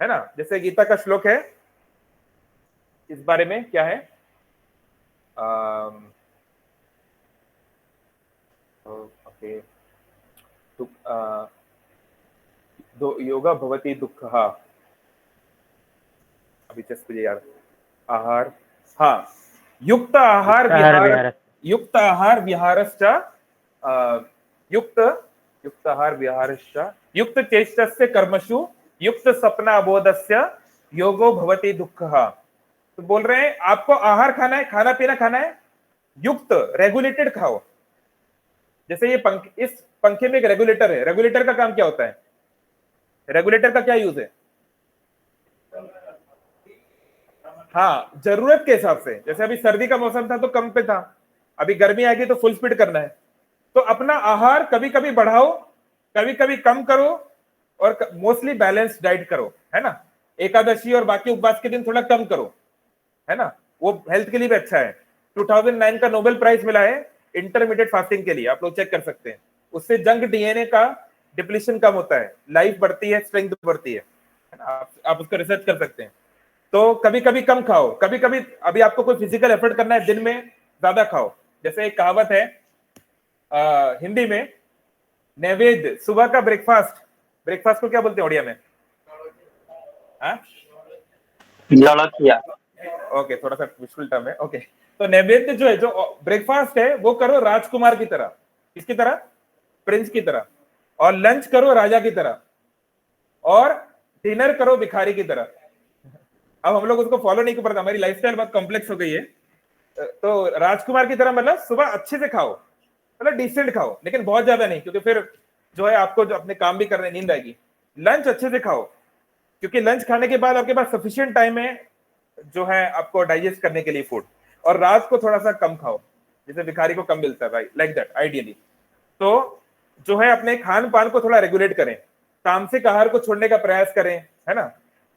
है ना। जैसे गीता का श्लोक है इस बारे में, क्या है? ओके, योगा भवति दुःखः, अभी जस्ट मुझे याद, आहार, हाँ, युक्त आहार विहार, युक्त आहार विहारश्च, युक्त आहार विहारश्च युक्त चेष्टस्य कर्मसु युक्त सपनाबोधस्य योगो भवति दुःखः। तो बोल रहे हैं आपको आहार खाना है, खाना पीना खाना है, युक्त रेगुलेटेड खाओ। जैसे ये इस पंखे में एक रेगुलेटर है, रेगुलेटर का काम क्या होता है? रेगुलेटर का क्या यूज है? हाँ, जरूरत के हिसाब से। जैसे अभी सर्दी का मौसम था तो कम पे था, अभी गर्मी आएगी तो फुल स्पीड करना है। तो अपना आहार कभी कभी बढ़ाओ, कभी कभी कम करो, और मोस्टली बैलेंस डाइट करो, है ना। एकादशी और बाकी उपवास के दिन थोड़ा कम करो, है ना, वो हेल्थ के लिए भी अच्छा है। 2009 का नोबेल प्राइज मिला है इंटरमीडिएट फास्टिंग के लिए, आप लोग चेक कर सकते हैं। उससे जंग डीएनए का डिप्लीशन कम होता है, लाइफ बढ़ती है, स्ट्रेंथ बढ़ती है ना। आप उसको रिसर्च कर सकते हैं। तो कभी कभी कम खाओ, कभी कभी अभी आपको कोई फिजिकल एफर्ट करना है दिन में, ज्यादा खाओ। जैसे एक कहावत है हिंदी में, नैवेद्य सुबह का ब्रेकफास्ट, ब्रेकफास्ट को क्या बोलते हैं ओडिया में? जलखिया। ओके, थोड़ा सा मुश्किल टर्म है। ओके, तो नैवेद्य जो है, जो ब्रेकफास्ट है, वो करो राजकुमार की तरह। किसकी तरह? प्रिंस की तरह। और लंच करो राजा की तरह, और डिनर करो भिखारी की तरह। अब हम लोग उसको फॉलो नहीं कर पाते, हमारी लाइफस्टाइल बहुत कॉम्प्लेक्स हो गई है। तो राजकुमार की तरह मतलब सुबह अच्छे से खाओ, मतलब डिसेंट खाओ, लेकिन बहुत ज्यादा नहीं, क्योंकि फिर जो है आपको जो अपने काम भी करने नींद आएगी। लंच अच्छे से खाओ, क्योंकि लंच खाने के बाद आपके पास सफिशिएंट टाइम है जो है आपको डाइजेस्ट करने के लिए फूड। और रात को थोड़ा सा कम खाओ, जैसे भिखारी को कम मिलता है, राइट, लाइक दैट आइडियली। तो जो है अपने खान पान को थोड़ा रेगुलेट करें, तामसिक आहार को छोड़ने का प्रयास करें, है ना,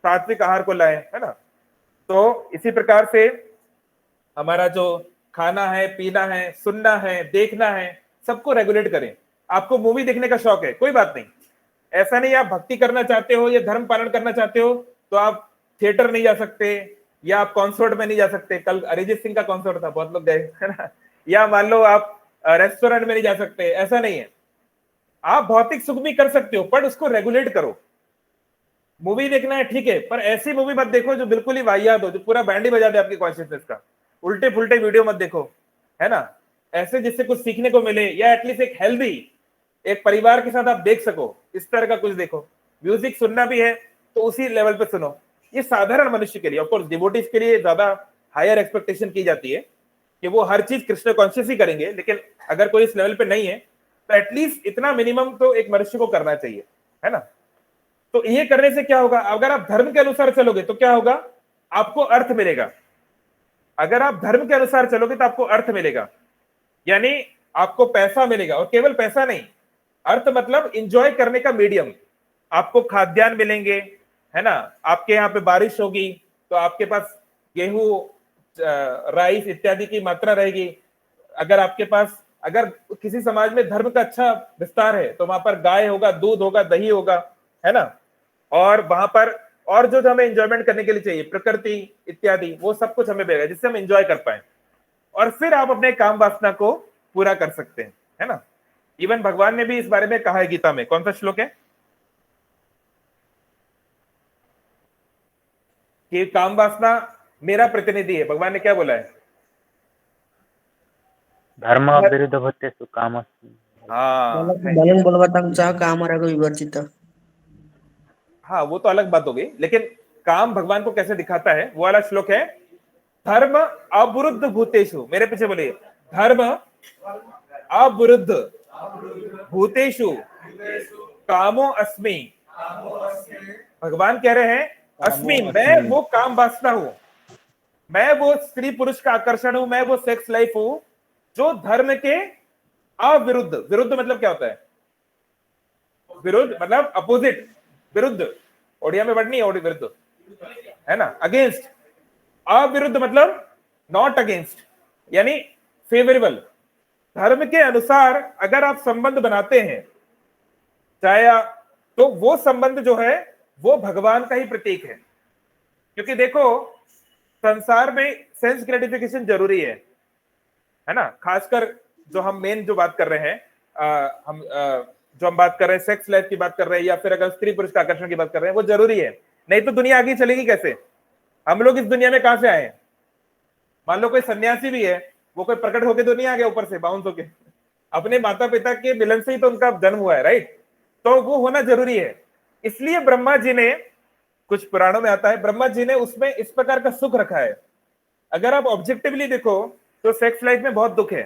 सात्विक आहार को लाएं, है ना। तो इसी प्रकार से हमारा जो खाना है, पीना है, सुनना है, देखना है, सबको रेगुलेट करें। आपको मूवी देखने का शौक है, कोई बात नहीं, ऐसा नहीं आप भक्ति करना चाहते हो या धर्म पालन करना चाहते हो तो आप थिएटर नहीं जा सकते, या आप कॉन्सर्ट में नहीं जा सकते। कल अरिजीत सिंह का कॉन्सर्ट था, बहुत लोग गए, है ना। या मान लो आप रेस्टोरेंट में नहीं जा सकते, ऐसा नहीं है। आप भौतिक सुख भी कर सकते हो, पर उसको रेगुलेट करो। मूवी देखना है ठीक है, पर ऐसी मूवी मत देखो जो बिल्कुल ही वाहियात हो, जो पूरा बैंड ही बजा दे आपकी कॉन्शियसनेस का। उल्टे फुल्टे वीडियो मत देखो, है ना, ऐसे जिससे कुछ सीखने को मिले, या एटलीस्ट एक हेल्दी, एक परिवार के साथ आप देख सको, इस तरह का कुछ देखो। म्यूजिक सुनना भी है तो उसी लेवल पे सुनो। ये साधारण मनुष्य के लिए, ऑफ कोर्स डिवोटीज के लिए ज्यादा हायर एक्सपेक्टेशन की जाती है कि वो हर चीज कृष्ण कॉन्शियस ही करेंगे, लेकिन अगर कोई इस लेवल पे नहीं है तो एटलीस्ट इतना मिनिमम तो एक मनुष्य को करना चाहिए, है ना। तो ये करने से क्या होगा? अगर आप धर्म के अनुसार चलोगे तो क्या होगा? आपको अर्थ मिलेगा। अगर आप धर्म के अनुसार चलोगे तो आपको अर्थ मिलेगा, यानी आपको पैसा मिलेगा। और केवल पैसा नहीं, अर्थ मतलब इंजॉय करने का मीडियम। आपको खाद्यान्न मिलेंगे, है ना, आपके यहाँ पे बारिश होगी तो आपके पास गेहूं, राइस इत्यादि की मात्रा रहेगी। अगर आपके पास, अगर किसी समाज में धर्म का अच्छा विस्तार है तो वहां पर गाय होगा, दूध होगा, दही होगा, है ना। और वहां पर और जो हमें एंजॉयमेंट करने के लिए चाहिए, प्रकृति इत्यादि, वो सब कुछ हमें मिलेगा जिससे हम एंजॉय कर पाए, और फिर आप अपने काम वासना को पूरा कर सकते हैं, है ना। इवन भगवान ने भी इस बारे में कहा है गीता में। कौन सा श्लोक है? कि काम वासना मेरा प्रतिनिधि है। भगवान ने क्या बोला है? धर्म विरुद्ध भूतेषु कामस्तु। हाँ, बलं बलवतां कामरागो विवर्जित। हाँ, वो तो अलग बात हो गई, लेकिन काम भगवान को कैसे दिखाता है वो वाला श्लोक है। धर्म अवरुद्ध भूतेषु, मेरे पीछे बोलिए, धर्म अवरुद्ध भूतेषु कामो अस्मि। भगवान कह रहे हैं अस्मि, मैं वो काम वासना हूं। मैं वो स्त्री पुरुष का आकर्षण हूं, मैं वो सेक्स लाइफ हूं जो धर्म के अविरुद्ध, विरुद्ध मतलब क्या होता है? विरुद्ध मतलब अपोजिट, विरुद्ध, ओडिया में वर्ड नहीं है विरुद्ध, है ना, अगेंस्ट। अविरुद्ध मतलब नॉट अगेंस्ट, यानी फेवरेबल। धर्म के अनुसार अगर आप संबंध बनाते हैं चाहे, तो वो संबंध जो है वो भगवान का ही प्रतीक है। क्योंकि देखो संसार में सेंस ग्रेटिफिकेशन जरूरी है ना, खासकर जो हम मेन जो बात कर रहे हैं, जो हम बात कर रहे हैं सेक्स लाइफ की बात कर रहे हैं, या फिर अगर स्त्री पुरुष का आकर्षण की बात कर रहे हैं, वो जरूरी है। नहीं तो दुनिया आगे चलेगी कैसे? हम लोग इस दुनिया में कहां से आए? मान लो कोई सन्यासी भी है, वो कोई प्रकट होके तो नहीं आ गया ऊपर से बाउंस होके, अपने माता पिता के मिलन से ही तो उनका जन्म हुआ है, राइट? तो वो होना जरूरी है। इसलिए ब्रह्मा जी ने, कुछ पुराणों में आता है, ब्रह्मा जी ने उसमें इस प्रकार का सुख रखा है। अगर आप ऑब्जेक्टिवली देखो तो सेक्स लाइफ में बहुत दुख है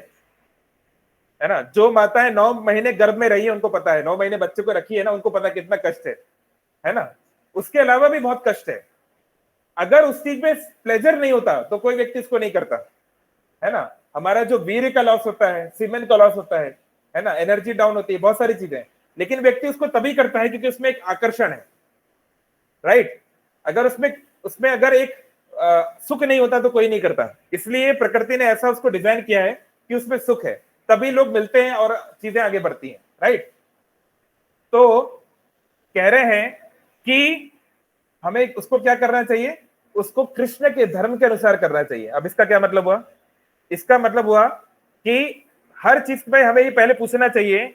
ना। जो माताएं 9 महीने गर्भ में रही है उनको पता है, 9 महीने बच्चे को रखी है ना, उनको पता कितना कष्ट है ना। उसके अलावा भी बहुत कष्ट है। अगर उस चीज में प्लेजर नहीं होता तो कोई व्यक्ति इसको नहीं करता, है ना। हमारा जो वीर्य का लॉस होता है, सीमेन का लॉस होता है ना, एनर्जी डाउन होती है, बहुत सारी चीजें, लेकिन व्यक्ति उसको तभी करता है क्योंकि उसमें एक आकर्षण है, राइट। अगर उसमें अगर एक सुख नहीं होता तो कोई नहीं करता। इसलिए प्रकृति ने ऐसा उसको डिजाइन किया है कि उसमें सुख है, तभी लोग मिलते हैं और चीजें आगे बढ़ती हैं, राइट। तो कह रहे हैं कि हमें उसको क्या करना चाहिए? उसको कृष्ण के धर्म के अनुसार करना चाहिए। अब इसका क्या मतलब हुआ? इसका मतलब हुआ कि हर चीज में हमें ये पहले पूछना चाहिए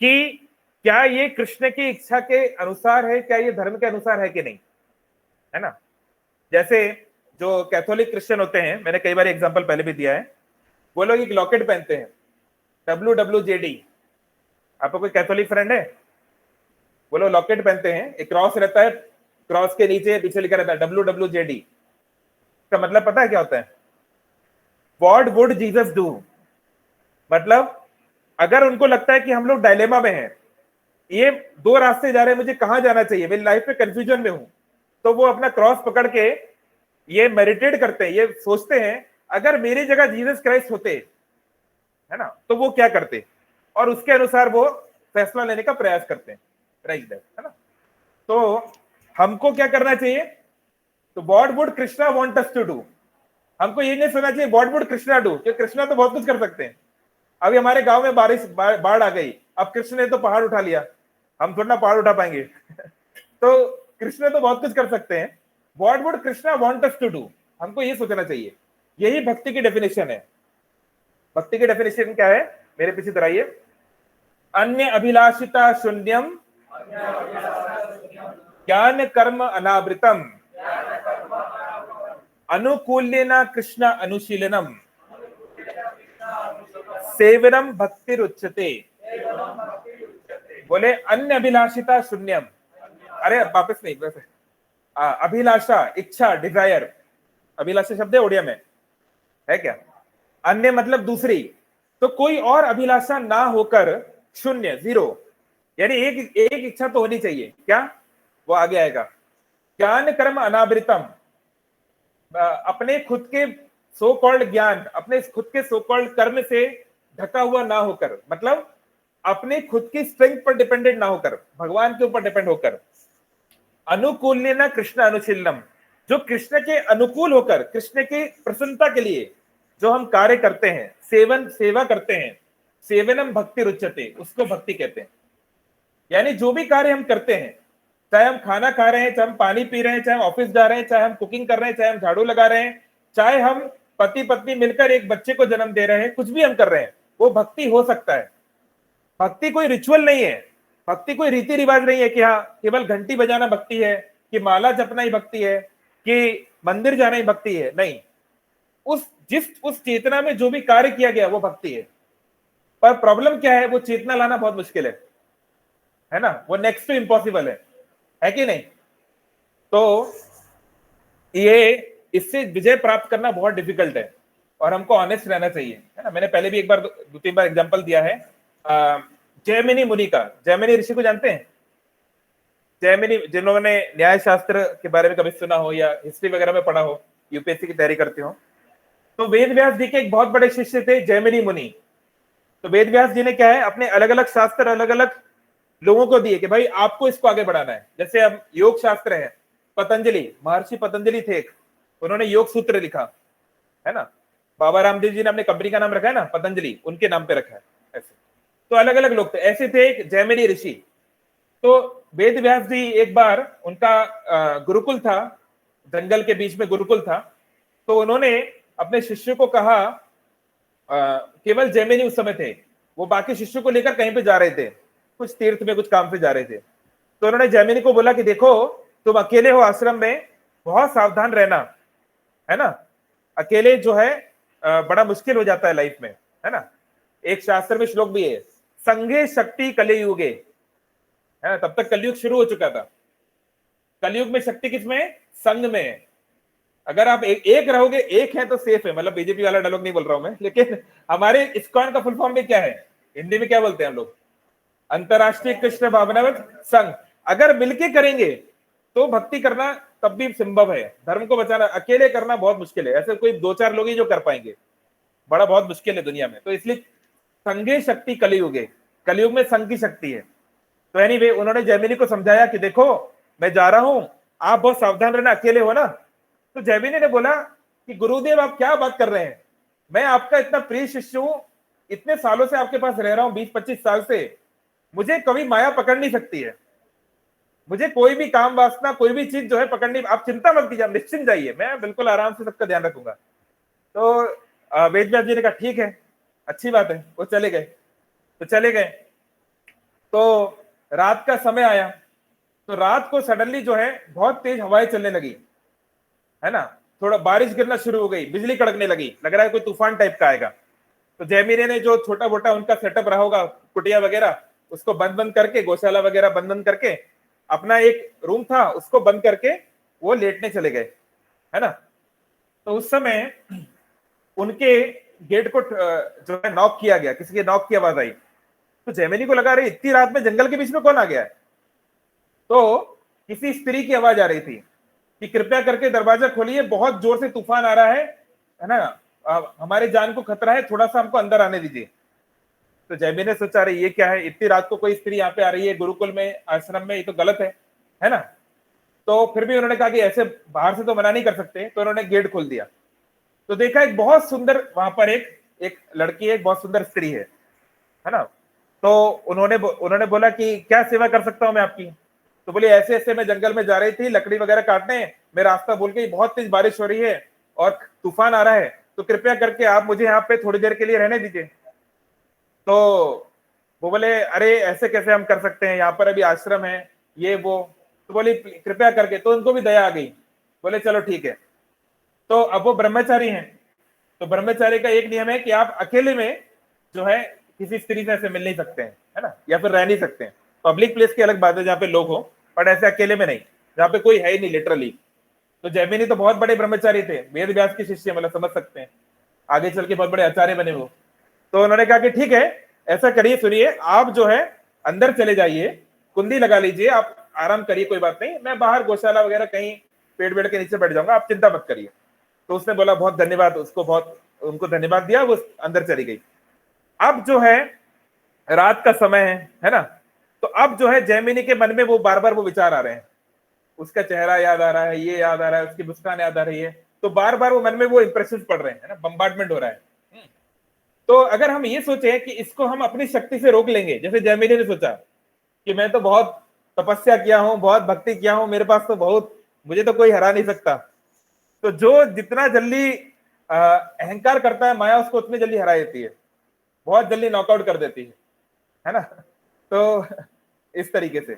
कि क्या ये कृष्ण की इच्छा के अनुसार है, क्या ये धर्म के अनुसार है कि नहीं, है ना। जैसे जो कैथोलिक क्रिश्चियन होते हैं, मैंने कई बार एग्जांपल पहले भी दिया है, वो लोग एक लॉकेट पहनते हैं WWJD। आपको कोई कैथोलिक फ्रेंड है? वो लोग लॉकेट पहनते हैं, एक क्रॉस रहता है, क्रॉस के नीचे पीछे लिखा रहता है WWJD। इसका मतलब पता है क्या होता है? What would Jesus do. मतलब अगर उनको लगता है कि हम लोग डायलेमा में हैं, ये 2 रास्ते जा रहे हैं, मुझे कहां जाना चाहिए, मेरी लाइफ में कंफ्यूजन में हूं, तो वो अपना क्रॉस पकड़ के ये मेडिटेट करते हैं, ये सोचते हैं अगर मेरी जगह जीसस क्राइस्ट होते, है ना, तो वो क्या करते, और उसके अनुसार वो फैसला लेने का प्रयास करते हैं, राइट, है ना। तो हमको क्या करना चाहिए? तो what would Krishna want us to do. हमको ये नहीं सुनना चाहिए व्हाट वुड कृष्णा डू, क्योंकि कृष्णा तो बहुत कुछ कर सकते हैं। अभी हमारे गांव में बाढ़ आ गई, अब कृष्ण ने तो पहाड़ उठा लिया, हम थोड़ा ना पहाड़ उठा पाएंगे तो कृष्ण तो बहुत कुछ कर सकते हैं। What would Krishna want us to do, हमको ये सोचना चाहिए। यही भक्ति की डेफिनेशन है। भक्ति की डेफिनेशन क्या है? मेरे पीछे दोहराइए। अन्य अभिलाषिता शून्यम ज्ञान कर्म अनावृतम अनुकूल्येन कृष्ण अनुशीलनम सेवनम भक्ति रुच्यते। बोले अन्य अभिलाषिता शून्यम, अरे वापस नहीं, वैसे अभिलाषा, इच्छा, डिजायर, अभिलाषा शब्द है ओडिया में, है क्या? अन्य मतलब दूसरी, तो कोई और अभिलाषा ना होकर शून्य, 0, यानी एक इच्छा तो होनी चाहिए। क्या? वो आगे आएगा। ज्ञान कर्म अनावृतम, अपने खुद के सो कॉल्ड ज्ञान, अपने खुद के सो कॉल्ड कर्म से ढका हुआ ना होकर, मतलब अपने खुद की स्ट्रेंथ पर डिपेंडेंट ना होकर, भगवान के ऊपर डिपेंड होकर। अनुकूल्येन कृष्ण अनुशीलनम, जो कृष्ण के अनुकूल होकर, कृष्ण की प्रसन्नता के लिए जो हम कार्य करते हैं, सेवा करते हैं, सेवनम भक्ति रुच्यते, उसको भक्ति कहते हैं। यानी जो भी कार्य हम करते हैं, चाहे हम खाना खा रहे हैं, चाहे हम पानी पी रहे हैं, चाहे हम ऑफिस जा रहे हैं, चाहे हम कुकिंग कर रहे हैं, चाहे हम झाड़ू लगा रहे हैं, चाहे हम पति पत्नी मिलकर एक बच्चे को जन्म दे रहे हैं, कुछ भी हम कर रहे हैं, वो भक्ति हो सकता है। भक्ति कोई रिचुअल नहीं है, भक्ति कोई रीति रिवाज नहीं है कि हाँ केवल घंटी बजाना भक्ति है, कि माला जपना ही भक्ति है, कि मंदिर जाना ही भक्ति है। नहीं, उस चेतना में जो भी कार्य किया गया वो भक्ति है। पर प्रॉब्लम क्या है? वो चेतना लाना बहुत मुश्किल है ना, वो नेक्स्ट टू इम्पॉसिबल है कि नहीं। तो ये इससे विजय प्राप्त करना बहुत डिफिकल्ट है और हमको ऑनेस्ट रहना चाहिए, है ना। मैंने पहले भी 2-3 बार एग्जांपल दिया है जैमिनी मुनि का। जैमिनी ऋषि को जानते हैं? जैमिनी, जिन्होंने न्याय शास्त्र के बारे में कभी सुना हो या हिस्ट्री वगैरह में पढ़ा हो, यूपीएससी की तैयारी करते हो। तो वेद व्यास जी के एक बहुत बड़े शिष्य थे जैमिनी मुनि। तो वेद व्यास जी ने क्या है, अपने अलग अलग शास्त्र अलग अलग लोगों को दिए कि भाई आपको इसको आगे बढ़ाना है। जैसे अब योग शास्त्र है, पतंजलि, महर्षि पतंजलि थे एक, उन्होंने योग सूत्र लिखा है ना। बाबा रामदेव जी ने अपने कंपनी का नाम रखा है ना पतंजलि, उनके नाम पे रखा है ऐसे। तो अलग अलग लोग थे, ऐसे थे एक जैमिनी ऋषि। तो वेद व्यास जी एक बार, उनका गुरुकुल था, जंगल के बीच में गुरुकुल था। तो उन्होंने अपने शिष्य को कहा, केवल जैमिनी उस समय थे, वो बाकी शिष्यों को लेकर कहीं पे जा रहे थे, कुछ तीर्थ में कुछ काम से जा रहे थे। तो उन्होंने जैमिनी को बोला कि देखो तुम अकेले हो आश्रम में, बहुत सावधान रहना, है ना। अकेले जो है बड़ा मुश्किल हो जाता है लाइफ में, है ना। एक शास्त्र में श्लोक भी है, संघे शक्ति कलियुगे, है ना। तब तक कलयुग शुरू हो चुका था। कलयुग में शक्ति किसमें है? संघ में है। अगर आप एक रहोगे, एक है तो सेफ है, मतलब बीजेपी वाला डायलॉग नहीं बोल रहा हूं मैं, लेकिन हमारे इस्कॉन का फुल फॉर्म में क्या है, हिंदी में क्या बोलते हैं हम लोग, अंतरराष्ट्रीय कृष्ण भावनावत संघ। अगर मिलके करेंगे तो भक्ति करना तब भी संभव है, धर्म को बचाना अकेले करना बहुत मुश्किल है। ऐसे कोई 2-4 लोग ही जो कर पाएंगे, बड़ा बहुत मुश्किल है दुनिया में। तो इसलिए संघे शक्ति कलियुगे, कलियुग में संघ की शक्ति है। तो एनीवे उन्होंने जैमिनी को समझाया कि देखो मैं जा रहा हूं, आप बहुत सावधान रहना, अकेले हो ना। तो जैमिनी ने बोला कि गुरुदेव आप क्या बात कर रहे हैं, मैं आपका इतना प्रिय शिष्य हूं, इतने सालों से आपके पास रह रहा हूं, 20-25 साल से, मुझे कभी माया पकड़ नहीं सकती है, मुझे कोई भी काम वासना कोई भी चीज जो है पकड़नी, आप चिंता मत कीजिए, आप निश्चिंत जाइए, मैं बिल्कुल आराम से सबका ध्यान रखूंगा। तो वेद व्यास जी ने कहा ठीक है, अच्छी बात है। वो चले गए। तो चले गए तो रात का समय आया। तो रात को सडनली जो है बहुत तेज हवाएं चलने लगी, है ना। थोड़ा बारिश गिरना शुरू हो गई, बिजली कड़कने लगी, लग रहा है कोई तूफान टाइप का आएगा। तो जैमिनी ने जो छोटा मोटा उनका सेटअप रहा होगा, कुटिया वगैरह, उसको बंद बंद करके, गौशाला वगैरह बंद बंद करके, अपना एक रूम था उसको बंद करके वो लेटने चले गए, है ना। तो उस समय उनके गेट को जो है नॉक किया गया, किसी के नॉक की आवाज आई। तो जैमिनी को लगा रही इतनी रात में जंगल के बीच में कौन आ गया है। तो किसी स्त्री की आवाज आ रही थी कि कृपया करके दरवाजा खोलिए, बहुत जोर से तूफान आ रहा है ना, हमारे जान को खतरा है, थोड़ा सा हमको अंदर आने दीजिए। तो जैमिनी ने सोचा रही ये क्या है, इतनी रात को कोई स्त्री यहाँ पे आ रही है गुरुकुल में, आश्रम में, ये तो गलत है ना। तो फिर भी उन्होंने कहा कि ऐसे बाहर से तो मना नहीं कर सकते। तो उन्होंने गेट खोल दिया। तो देखा एक बहुत सुंदर वहां पर एक लड़की है, एक बहुत सुंदर स्त्री है ना। तो उन्होंने बोला कि क्या सेवा कर सकता हूं मैं आपकी। तो बोले ऐसे ऐसे मैं जंगल में जा रही थी लकड़ी वगैरह काटने, मैं रास्ता भूल गई, बहुत तेज बारिश हो रही है और तूफान आ रहा है, तो कृपया करके आप मुझे यहाँ पे थोड़ी देर के लिए रहने दीजिए। तो वो बोले अरे ऐसे कैसे हम कर सकते हैं, यहाँ पर अभी आश्रम है ये वो। तो बोली कृपया करके। तो उनको भी दया आ गई, बोले चलो ठीक है। तो अब वो ब्रह्मचारी हैं। तो ब्रह्मचारी का एक नियम है कि आप अकेले में जो है किसी स्त्री से ऐसे मिल नहीं सकते हैं, है ना, या फिर रह नहीं सकते हैं। पब्लिक प्लेस की अलग बात है जहाँ पे लोग हो, पर ऐसे अकेले में नहीं, जहाँ पे कोई है ही नहीं लिटरली। तो जैमिनी तो बहुत बड़े ब्रह्मचारी थे, वेद व्यास के शिष्य, मतलब समझ सकते हैं, आगे चल के बहुत बड़े आचार्य बने वो। तो उन्होंने कहा कि ठीक है ऐसा करिए, सुनिए आप जो है अंदर चले जाइए, कुंडी लगा लीजिए, आप आराम करिए, कोई बात नहीं, मैं बाहर गौशाला वगैरह कहीं पेड़ के नीचे बैठ जाऊंगा, आप चिंता मत करिए। तो उसने बोला बहुत धन्यवाद, उसको बहुत उनको धन्यवाद दिया, वो अंदर चली गई। अब जो है रात का समय है ना। तो अब जो है जैमिनी के मन में वो बार बार वो विचार आ रहे हैं, उसका चेहरा याद आ रहा है, ये याद आ रहा है, उसकी मुस्कान याद आ रही है। तो बार बार वो मन में वो इंप्रेशन पड़ रहे हैं, है ना, बम्बार्डमेंट हो रहा है। तो अगर हम ये सोचे कि इसको हम अपनी शक्ति से रोक लेंगे, जैसे जैमिनी ने सोचा कि मैं तो बहुत तपस्या किया हूं, बहुत भक्ति किया हूं, मेरे पास तो बहुत, मुझे तो कोई हरा नहीं सकता। तो जो जितना जल्दी अहंकार करता है माया, उसको उतनी जल्दी हरा देती है, बहुत जल्दी नॉकआउट कर देती है ना। तो इस तरीके से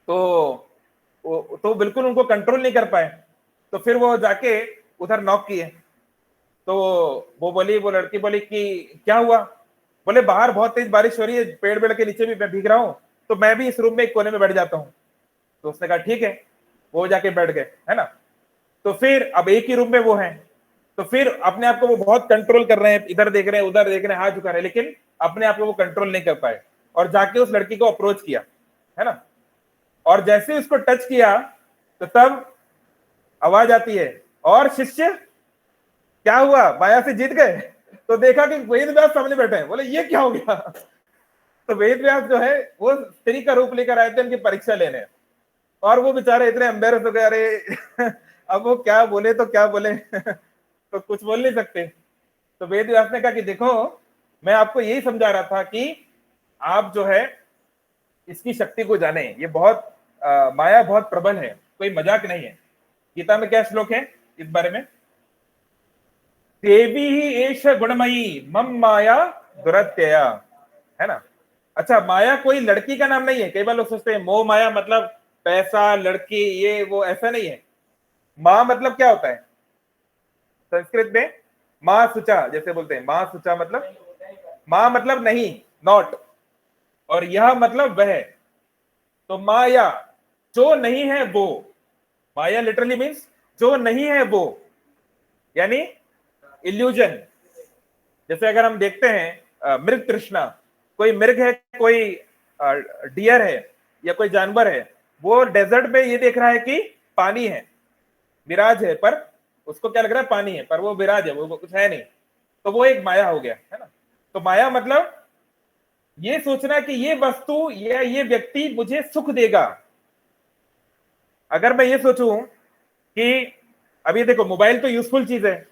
तो बिल्कुल उनको कंट्रोल नहीं कर पाए। तो फिर वो जाके उधर नॉक किए। तो वो लड़की बोली कि क्या हुआ। बोले बाहर बहुत तेज बारिश हो रही है, पेड़ के नीचे भी मैं भीग रहा हूं, तो मैं भी इस रूम में एक कोने में बैठ जाता हूँ। तो उसने कहा ठीक है, वो जाके बैठ गए, है ना। तो फिर अब एक ही रूम में वो हैं, तो फिर अपने आप को वो बहुत कंट्रोल कर रहे हैं, इधर देख रहे हैं उधर देख रहे हैं, हाथ झुका रहे हैं, लेकिन अपने आप को वो कंट्रोल नहीं कर पाए और जाके उस लड़की को अप्रोच किया, है ना। और जैसे उसको टच किया तो तब आवाज आती है, और शिष्य क्या हुआ, माया से जीत गए। तो देखा कि वेद व्यास सामने बैठे हैं, बोले ये क्या हो गया। तो वेद व्यास जो है वो स्त्री का रूप लेकर आए थे उनकी परीक्षा लेने, और वो बेचारे इतने एम्बेरस हो गए, अरे अब वो क्या बोले तो क्या बोले तो कुछ बोल नहीं सकते। तो वेद व्यास ने कहा कि देखो मैं आपको यही समझा रहा था कि आप जो है इसकी शक्ति को जाने, ये बहुत माया बहुत प्रबल है, कोई मजाक नहीं है। गीता में क्या श्लोक है इस बारे में, देवी ही एष गुणमयी मम माया दुरत्यया, है ना। अच्छा, माया कोई लड़की का नाम नहीं है। कई बार लोग सोचते हैं मोह माया मतलब पैसा, लड़की, ये वो, ऐसा नहीं है। माँ मतलब क्या होता है संस्कृत में, माँ सुचा जैसे बोलते हैं, माँ सुचा मतलब, माँ मतलब नहीं, नॉट, और यह मतलब वह। तो माया जो नहीं है वो, माया लिटरली मीन्स जो नहीं है वो, यानी इल्यूजन। जैसे अगर हम देखते हैं मृग तृष्णा, कोई मृग है, कोई डियर है या कोई जानवर है, वो डेजर्ट में ये देख रहा है कि पानी है, विराज है, पर उसको क्या लग रहा है पानी है, पर वो विराज है, वो कुछ है नहीं। तो वो एक माया हो गया, है ना। तो माया मतलब ये सोचना कि ये वस्तु या ये व्यक्ति मुझे सुख देगा। अगर मैं ये सोचूं कि अभी देखो मोबाइल तो यूजफुल चीज है,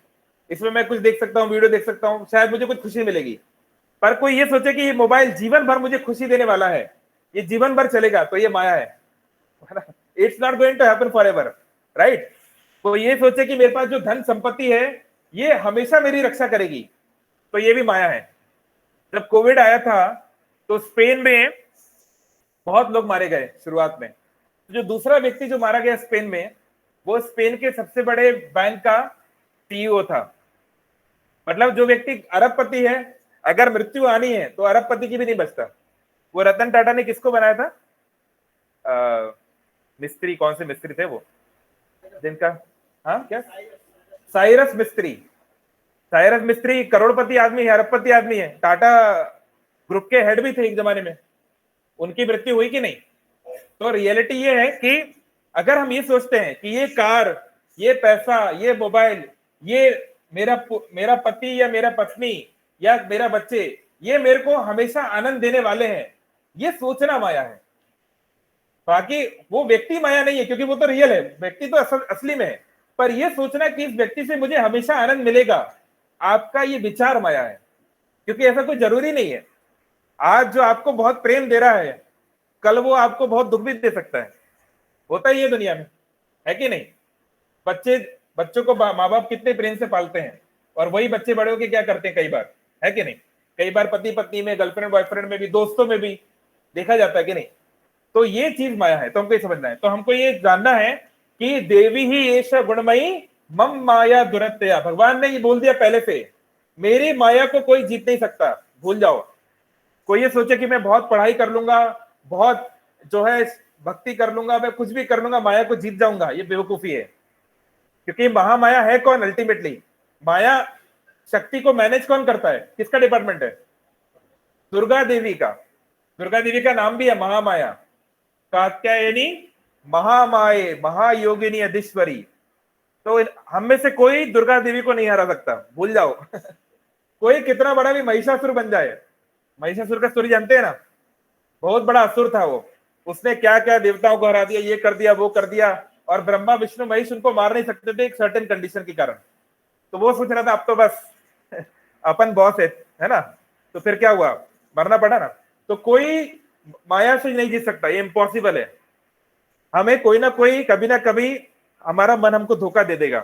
इसमें मैं कुछ देख सकता हूँ, वीडियो देख सकता हूँ, शायद मुझे कुछ खुशी मिलेगी। पर कोई ये सोचे कि ये मोबाइल जीवन भर मुझे खुशी देने वाला है, ये जीवन भर चलेगा, तो ये माया है। It's not going to happen forever, right. कोई ये सोचे कि मेरे पास जो धन संपत्ति है ये हमेशा मेरी रक्षा करेगी, तो ये भी माया है। जब कोविड आया था तो स्पेन में बहुत लोग मारे गए शुरुआत में। जो दूसरा व्यक्ति जो मारा गया स्पेन में, वो स्पेन के सबसे बड़े बैंक का सीईओ था। मतलब जो व्यक्ति अरबपति है, अगर मृत्यु आनी है तो अरबपति की भी नहीं बचता। वो रतन टाटा ने किसको बनाया था, मिस्त्री, कौन से मिस्त्री थे वो जिनका, हाँ क्या, साइरस मिस्त्री। साइरस मिस्त्री करोड़पति आदमी है, अरबपति आदमी है, टाटा ग्रुप के हेड भी थे एक जमाने में। उनकी मृत्यु हुई कि नहीं। तो रियलिटी ये है कि अगर हम ये सोचते हैं कि ये कार, ये पैसा, ये मोबाइल, ये मेरा पति या मेरा पत्नी या मेरा बच्चे, ये मेरे को हमेशा आनंद देने वाले हैं, ये सोचना माया है। बाकी वो व्यक्ति माया नहीं है, क्योंकि वो तो रियल है, व्यक्ति तो असली में है। पर ये सोचना कि इस व्यक्ति से मुझे हमेशा आनंद मिलेगा, आपका ये विचार माया है। क्योंकि ऐसा कोई जरूरी नहीं है। आज जो आपको बहुत प्रेम दे रहा है, कल वो आपको बहुत दुख भी दे सकता है। होता ही है दुनिया में, है कि नहीं। बच्चों को माँ बाप कितने प्रेम से पालते हैं, और वही बच्चे बड़े होके क्या करते हैं कई बार, है कि नहीं। कई बार पति पत्नी में, गर्लफ्रेंड बॉयफ्रेंड में भी, दोस्तों में भी देखा जाता है कि नहीं। तो ये चीज माया है, तो हमको ये समझना है। तो हमको ये जानना है कि देवी ही एष गुणमयी मम माया दुरत्यया। भगवान ने ये बोल दिया पहले से, मेरी माया को कोई जीत नहीं सकता, भूल जाओ। कोई ये सोचे कि मैं बहुत पढ़ाई कर लूंगा, बहुत जो है भक्ति कर लूंगा, मैं कुछ भी कर लूंगा, माया को जीत जाऊंगा, ये बेवकूफी है। क्योंकि महामाया है कौन अल्टीमेटली, माया शक्ति को मैनेज कौन करता है, किसका डिपार्टमेंट है, दुर्गा देवी का। दुर्गा देवी का नाम भी है महामाया, कात्यायनी महामाये महायोगिनी अधीश्वरी। तो हम में से कोई दुर्गा देवी को नहीं हरा सकता, भूल जाओ। कोई कितना बड़ा भी महिषासुर बन जाए, महिषासुर का स्टोरी जानते हैं ना, बहुत बड़ा असुर था वो, उसने क्या क्या देवताओं को हरा दिया, ये कर दिया वो कर दिया, और ब्रह्मा विष्णु महेश उनको मार नहीं सकते थे एक सर्टेन कंडीशन के कारण। तो वो सोच रहा था अब तो बस अपन बॉस है ना, तो फिर क्या हुआ, मरना पड़ा ना। तो कोई माया से नहीं जीत सकता, ये इम्पॉसिबल है। हमें कोई ना कोई कभी ना कभी हमारा मन हमको धोखा दे देगा।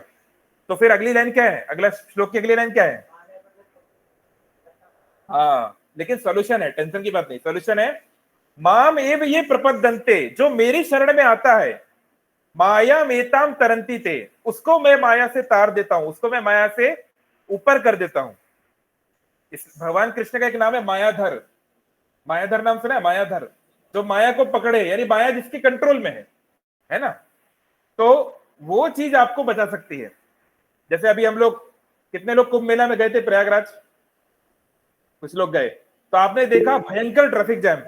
तो फिर अगली लाइन क्या है, अगला श्लोक की अगली लाइन क्या है, हाँ लेकिन सॉल्यूशन है, टेंशन की बात नहीं, सॉल्यूशन है। माम एव ये प्रपद्यन्ते, जो मेरी शरण में आता है, माया मेताम तरंती ते, उसको मैं माया से तार देता हूं, उसको मैं माया से ऊपर कर देता हूं। इस भगवान कृष्ण का एक नाम है मायाधर। मायाधर नाम सुना है, मायाधर, जो माया को पकड़े, यानी माया जिसके कंट्रोल में है ना। तो वो चीज आपको बचा सकती है। जैसे अभी हम लोग, कितने लोग कुंभ मेला में गए थे प्रयागराज, कुछ लोग गए, तो आपने देखा भयंकर ट्रैफिक जैम।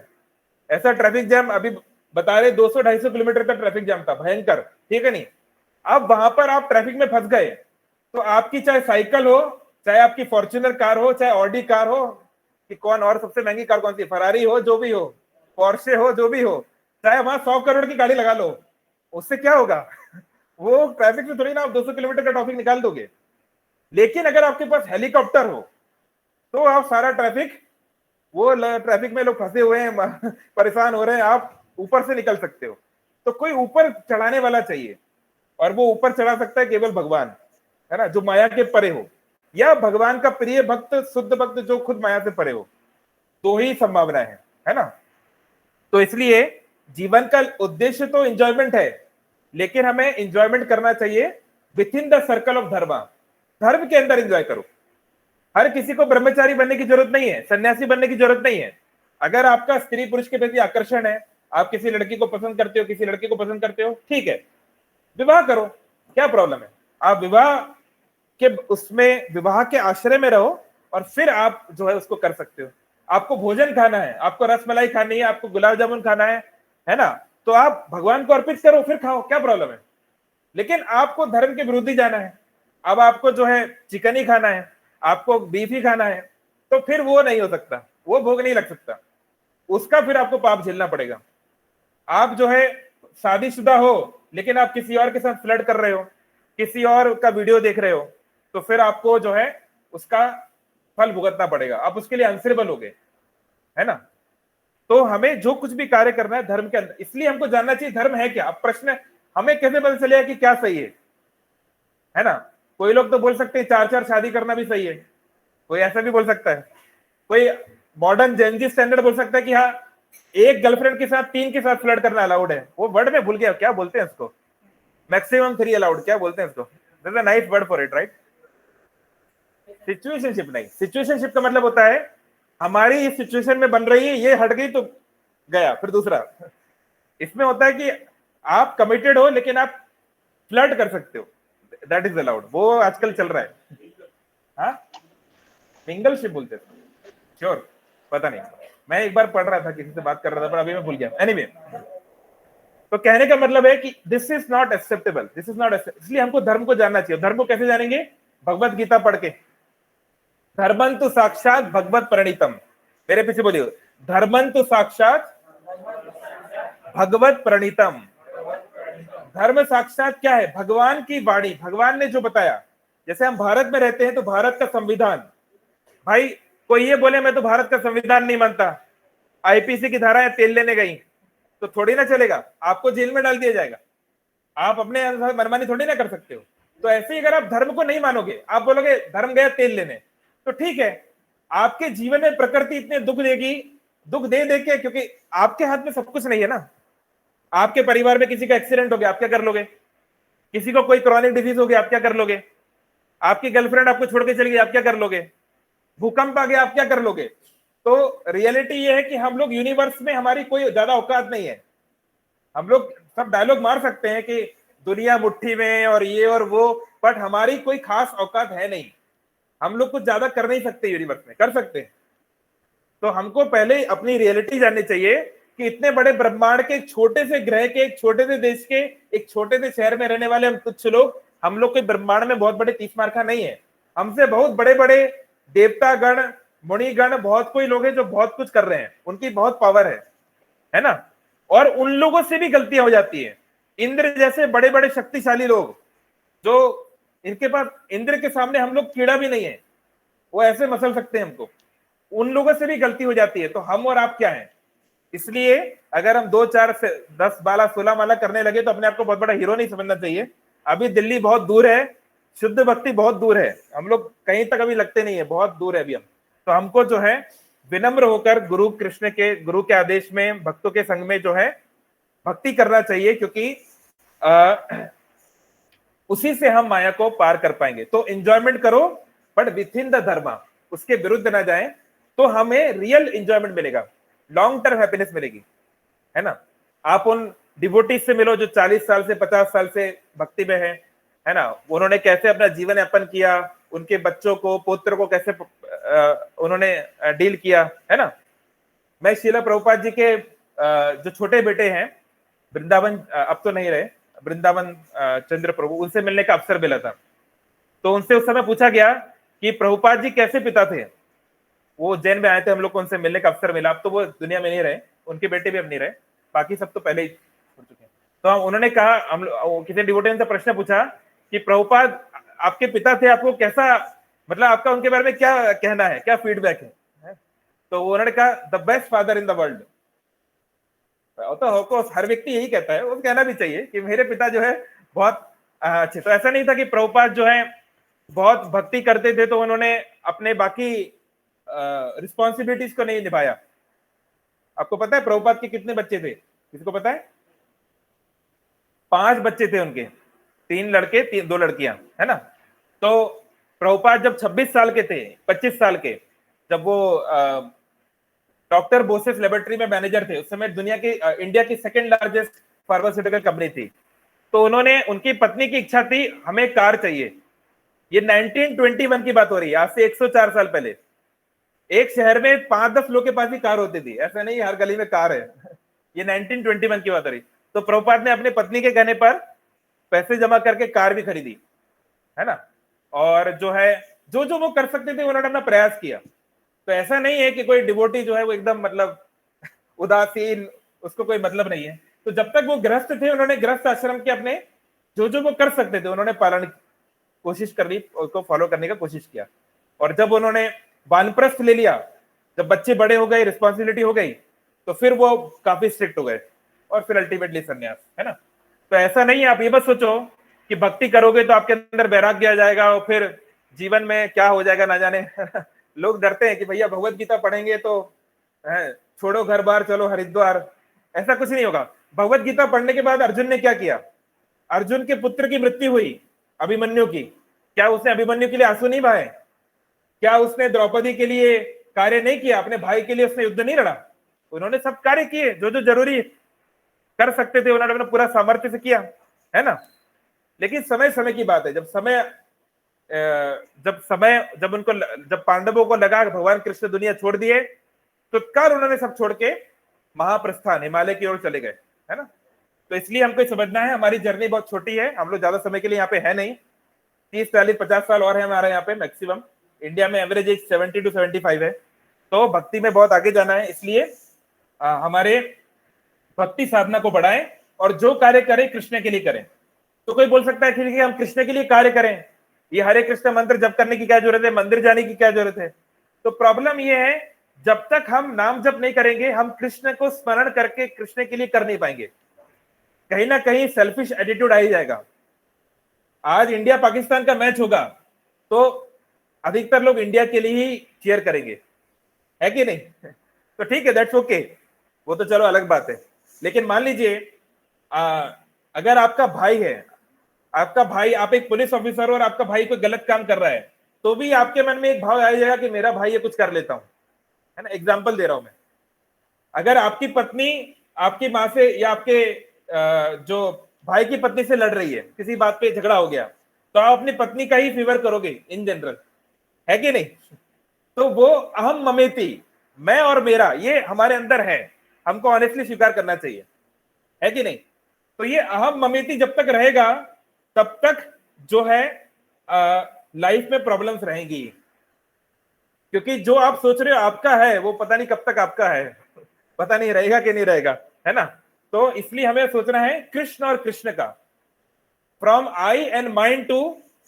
ऐसा ट्रैफिक जैम अभी बता रहे 200-250 किलोमीटर का ट्रैफिक जैम था, भयंकर, ठीक है नहीं। अब वहां पर आप ट्रैफिक में फंस गए तो आपकी चाहे साइकिल हो, चाहे आपकी फॉर्च्यूनर कार हो, चाहे ऑडी कार हो, कि कौन और सबसे महंगी कार कौन सी, फरारी हो, जो भी हो, पोर्शे हो, जो भी हो, चाहे वहां 100 करोड़ की गाड़ी लगा लो, उससे क्या होगा? वो ट्रैफिक में थोड़ी ना आप 200 किलोमीटर का ट्रैफिक निकाल दोगे। लेकिन अगर आपके पास हेलीकॉप्टर हो तो आप सारा ट्रैफिक, वो ट्रैफिक में लोग फंसे हुए हैं, परेशान हो रहे हैं, आप ऊपर से निकल सकते हो। तो कोई ऊपर चढ़ाने वाला चाहिए, और वो ऊपर चढ़ा सकता है केवल भगवान, है ना, जो माया के परे हो, या भगवान का प्रिय भक्त, शुद्ध भक्त जो खुद माया से परे हो। दो ही संभावना है ना। तो इसलिए जीवन का उद्देश्य तो एंजॉयमेंट है, लेकिन हमें एंजॉयमेंट करना चाहिए with in the circle of धर्म। धर्म के अंदर एंजॉय करो। हर किसी को ब्रह्मचारी बनने की जरूरत नहीं है, सन्यासी बनने की जरूरत नहीं है। अगर आपका स्त्री पुरुष के प्रति आकर्षण है, आप किसी लड़की को पसंद करते हो, किसी लड़के को पसंद करते हो, ठीक है, विवाह करो, क्या प्रॉब्लम है? आप विवाह के उसमें, विवाह के आश्रय में रहो, और फिर आप जो है उसको कर सकते हो। आपको भोजन खाना है, आपको रसमलाई खानी है, आपको गुलाब जामुन खाना है ना, तो आप भगवान को अर्पित करो, फिर खाओ, क्या प्रॉब्लम है? लेकिन आपको धर्म के विरुद्ध ही जाना है, अब आपको जो है चिकन ही खाना है, आपको बीफ ही खाना है, तो फिर वो नहीं हो सकता, वो भोग नहीं लग सकता, उसका फिर आपको पाप झेलना पड़ेगा। आप जो है शादीशुदा हो, लेकिन आप किसी और के साथ फ्लर्ट कर रहे हो, किसी और का वीडियो देख रहे हो, तो फिर आपको जो है उसका फल भुगतना पड़ेगा, आप उसके लिए आंसरेबल हो गए, है ना। तो हमें जो कुछ भी कार्य करना है धर्म के अंदर, इसलिए हमको जानना चाहिए धर्म है क्या। अब प्रश्न, हमें कैसे पता चलेगा कि क्या सही है ना। कोई लोग तो बोल सकते हैं 4-4 शादी करना भी सही है, कोई ऐसा भी बोल सकता है, कोई मॉडर्न जेनजी स्टैंडर्ड बोल सकता है कि हाँ, एक गर्लफ्रेंड के साथ 3 के साथ फ्लर्ट करना अलाउड है। वो वर्ड में भूल गया, क्या बोलते हैं इसको, मैक्सिमम 3 अलाउड, क्या बोलते हैं इसको, there is a nice word for it, right? Situationship नहीं, सिचुएशनशिप का मतलब होता है हमारी इस सिचुएशन में बन रही है, ये हट गई तो गया, फिर दूसरा। इसमें होता है कि आप कमिटेड हो, लेकिन आप फ्लर्ट कर सकते हो, दैट इज अलाउड, वो आजकल चल रहा है। हाँ, सिंगलशिप बोलते हैं, श्योर, पता नहीं, मैं एक बार पढ़ रहा था, किसी से बात कर रहा था, पर अभी मैं भूल गया। एनीवे, तो कहने का मतलब है कि this is not acceptable, this is not acceptable. इसलिए हमको धर्म को जानना चाहिए। धर्म को कैसे जानेंगे? भगवत गीता पढ़ के। धर्मंतु साक्षात भगवत प्रणीतम, मेरे पीछे बोलिए, धर्मंतु साक्षात भगवत प्रणीतम। धर्म साक्षात क्या है? भगवान की वाणी, भगवान ने जो बताया। जैसे हम भारत में रहते हैं तो भारत का संविधान, भाई कोई ये बोले मैं तो भारत का संविधान नहीं मानता, आईपीसी की धाराएं तेल लेने गई, तो थोड़ी ना चलेगा, आपको जेल में डाल दिया जाएगा। आप अपने अनुसार मनमानी थोड़ी ना कर सकते हो। तो ऐसे ही अगर आप धर्म को नहीं मानोगे, आप बोलोगे धर्म गया तेल लेने, तो ठीक है, आपके जीवन में प्रकृति इतने दुख देगी, दुख दे के, क्योंकि आपके हाथ में सब कुछ नहीं है ना। आपके परिवार में किसी का एक्सीडेंट हो गया, आप क्या कर लोगे? किसी को कोई क्रॉनिक डिजीज हो गया, आप क्या कर लोगे? आपकी गर्लफ्रेंड आपको छोड़ के चली गई, आप क्या कर लोगे? भूकंप आ गया, आप क्या कर लोगे? तो रियलिटी ये है कि हम लोग यूनिवर्स में, हमारी कोई ज्यादा औकात नहीं है। हम लोग सब डायलॉग मार सकते हैं कि दुनिया मुट्ठी में और ये और वो, बट हमारी कोई खास औकात है नहीं। हम लोग कुछ ज्यादा कर नहीं सकते यूनिवर्स में, कर सकते हैं। तो हमको पहले अपनी रियलिटी जाननी चाहिए कि इतने बड़े ब्रह्मांड के, एक छोटे से ग्रह के, एक छोटे से देश के, एक छोटे से शहर में रहने वाले हम तुच्छ लोग, हम लोग के ब्रह्मांड में बहुत बड़े 30 मार्का नहीं है। हमसे बहुत बड़े बड़े देवता गण, मुनिगण, बहुत कोई लोग हैं जो बहुत कुछ कर रहे हैं, उनकी बहुत पावर है ना। और उन लोगों से भी गलतियां हो जाती है। इंद्र जैसे बड़े बड़े शक्तिशाली लोग, जो इनके पास, इंद्र के सामने हम लोग कीड़ा भी नहीं है, वो ऐसे मसल सकते हैं हमको, उन लोगों से भी गलती हो जाती है। तो हम और आप क्या है? इसलिए अगर हम 2, 4 से 10 बाला 16 माला करने लगे तो अपने आप को बहुत बड़ा हीरो नहीं समझना चाहिए। अभी दिल्ली बहुत दूर है, शुद्ध भक्ति बहुत दूर है, हम लोग कहीं तक अभी लगते नहीं है, बहुत दूर है अभी हम। तो हमको जो है विनम्र होकर गुरु कृष्ण के, गुरु के आदेश में, भक्तों के संग में जो है भक्ति करना चाहिए, क्योंकि उसी से हम माया को पार कर पाएंगे। तो एंजॉयमेंट करो, बट विथ इन द धर्म, उसके विरुद्ध ना जाए, तो हमें रियल एंजॉयमेंट मिलेगा, लॉन्ग टर्म हैप्पीनेस मिलेगी, है ना। आप उन डिवोटीज से मिलो जो 40 साल से 50 साल से भक्ति में है ना। उन्होंने कैसे अपना जीवन यापन किया, उनके बच्चों को, पुत्र को कैसे उन्होंने डील किया, है ना। मैं शीला प्रभुपाद जी के जो छोटे बेटे हैं, वृंदावन अब तो नहीं रहे, वृंदावन चंद्र प्रभु, उनसे मिलने का अवसर मिला था। तो उनसे उस समय पूछा गया कि प्रभुपाद जी कैसे पिता थे। वो उज्जैन में आए थे, हम लोग को उनसे मिलने का अवसर मिला। अब तो वो दुनिया में नहीं रहे, उनके बेटे भी अब नहीं रहे, बाकी सब तो पहले ही हो चुके हैं। तो उन्होंने कहा, हम किसी डिवोटी ने प्रश्न पूछा कि प्रभुपाद आपके पिता थे, आपको कैसा, मतलब आपका उनके बारे में क्या कहना है, क्या फीडबैक है? तो उन्होंने कहा the best father in the world. तो हर व्यक्ति यही कहता है, वो कहना भी चाहिए कि मेरे पिता जो है बहुत अच्छे। तो ऐसा नहीं था कि प्रभुपाद जो है बहुत भक्ति करते थे तो उन्होंने अपने बाकी रिस्पॉन्सिबिलिटीज को नहीं निभाया। आपको पता है प्रभुपाद के कितने बच्चे थे? किसी को पता है? 5 बच्चे थे उनके, 3 लड़के 2 लड़कियां, है ना। तो प्रभुपाद जब 26 साल के थे, 25 साल के, जब वो डॉक्टर बोसेस लेबोरेटरी में मैनेजर थे, उस समय दुनिया की इंडिया की सेकंड लार्जेस्ट फार्मास्यूटिकल कंपनी थी। तो उन्होंने, उनकी पत्नी की इच्छा थी हमें कार चाहिए। ये 1921 की बात हो रही है, आज से 104 साल पहले। एक शहर में 5-10 लोग के पास ही कार होती थी, ऐसा नहीं हर गली में कार है। ये 1921 की बात हो रही। तो प्रभुपाद ने अपनी पत्नी के कहने पर पैसे जमा करके कार भी खरीदी, है ना। और जो है जो जो वो कर सकते थे उन्होंने अपना प्रयास किया। तो ऐसा नहीं है कि कोई डिवोटी जो है वो एकदम मतलब उदासीन, उसको कोई मतलब नहीं है। तो जब तक वो गृहस्थ थे उन्होंने गृहस्थ आश्रम के अपने जो जो वो कर सकते थे उन्होंने पालन कोशिश कर ली, उसको फॉलो करने का कोशिश किया। और जब उन्होंने वानप्रस्थ ले लिया, जब बच्चे बड़े हो गए, रिस्पॉन्सिबिलिटी हो गई, तो फिर वो काफी स्ट्रिक्ट हो गए और फिर अल्टीमेटली संन्यास, है ना। तो ऐसा नहीं है, आप ये बस सोचो कि भक्ति करोगे तो आपके अंदर वैराग्य आ जाएगा और फिर जीवन में क्या हो जाएगा ना जाने। लोग डरते हैं कि भैया भगवत गीता पढ़ेंगे तो छोड़ो घर बार चलो हरिद्वार, ऐसा कुछ नहीं होगा। भगवत गीता पढ़ने के बाद अर्जुन ने क्या किया? अर्जुन के पुत्र की मृत्यु हुई, अभिमन्यु की। क्या उसने अभिमन्यु के लिए आंसू नहीं बहाए? क्या उसने द्रौपदी के लिए कार्य नहीं किया? अपने भाई के लिए उसने युद्ध नहीं लड़ा? उन्होंने सब कार्य किए जो जो जरूरी कर सकते थे, उन्होंने अपना पूरा सामर्थ्य से किया, है ना। लेकिन समय समय की बात है। जब पांडवों को लगा कि भगवान कृष्ण दुनिया छोड़ दिए, तो तत्काल उन्होंने सब छोड़ के महाप्रस्थान हिमालय की ओर चले गए, है ना। तो इसलिए हमको समझना है हमारी जर्नी बहुत छोटी है, हम लोग ज्यादा समय के लिए यहाँ पे है नहीं। 30, 40, 50 साल और है हमारे यहाँ पे मैक्सिमम। इंडिया में एवरेज एज 70 to 75 है। तो भक्ति में बहुत आगे जाना है, इसलिए हमारे भक्ति साधना को बढ़ाएं और जो कार्य करें कृष्ण के लिए करें। तो कोई बोल सकता है कि हम कृष्ण के लिए कार्य करें, ये हरे कृष्ण मंत्र जप करने की क्या जरूरत है, मंदिर जाने की क्या जरूरत है? तो प्रॉब्लम ये है, जब तक हम नाम जप नहीं करेंगे, हम कृष्ण को स्मरण करके कृष्ण के लिए कर नहीं पाएंगे। कहीं ना कहीं सेल्फिश एटीट्यूड आ ही जाएगा। आज इंडिया पाकिस्तान का मैच होगा तो अधिकतर लोग इंडिया के लिए ही चीयर करेंगे, है कि नहीं? तो ठीक है, दैट्स ओके, वो तो चलो अलग बात है। लेकिन मान लीजिए अगर आपका भाई है, आपका भाई, आप एक पुलिस ऑफिसर हो और आपका भाई कोई गलत काम कर रहा है, तो भी आपके मन में एक भाव आ जाएगा कि मेरा भाई ये कुछ कर लेता हूं, है ना। एग्जाम्पल दे रहा हूं मैं। अगर आपकी पत्नी आपकी माँ से या आपके जो भाई की पत्नी से लड़ रही है, किसी बात पे झगड़ा हो गया, तो आप अपनी पत्नी का ही फेवर करोगे इन जनरल, है कि नहीं? तो वो अहम ममेती, मैं और मेरा, ये हमारे अंदर है, हमको ऑनेस्टली स्वीकार करना चाहिए, है कि नहीं? तो ये अहम ममेती जब तक रहेगा तब तक जो है लाइफ में प्रॉब्लम्स रहेंगी। क्योंकि जो आप सोच रहे हो आपका है, वो पता नहीं कब तक आपका है, पता नहीं रहेगा कि नहीं रहेगा, है ना। तो इसलिए हमें सोचना है कृष्ण और कृष्ण का, from I and mind to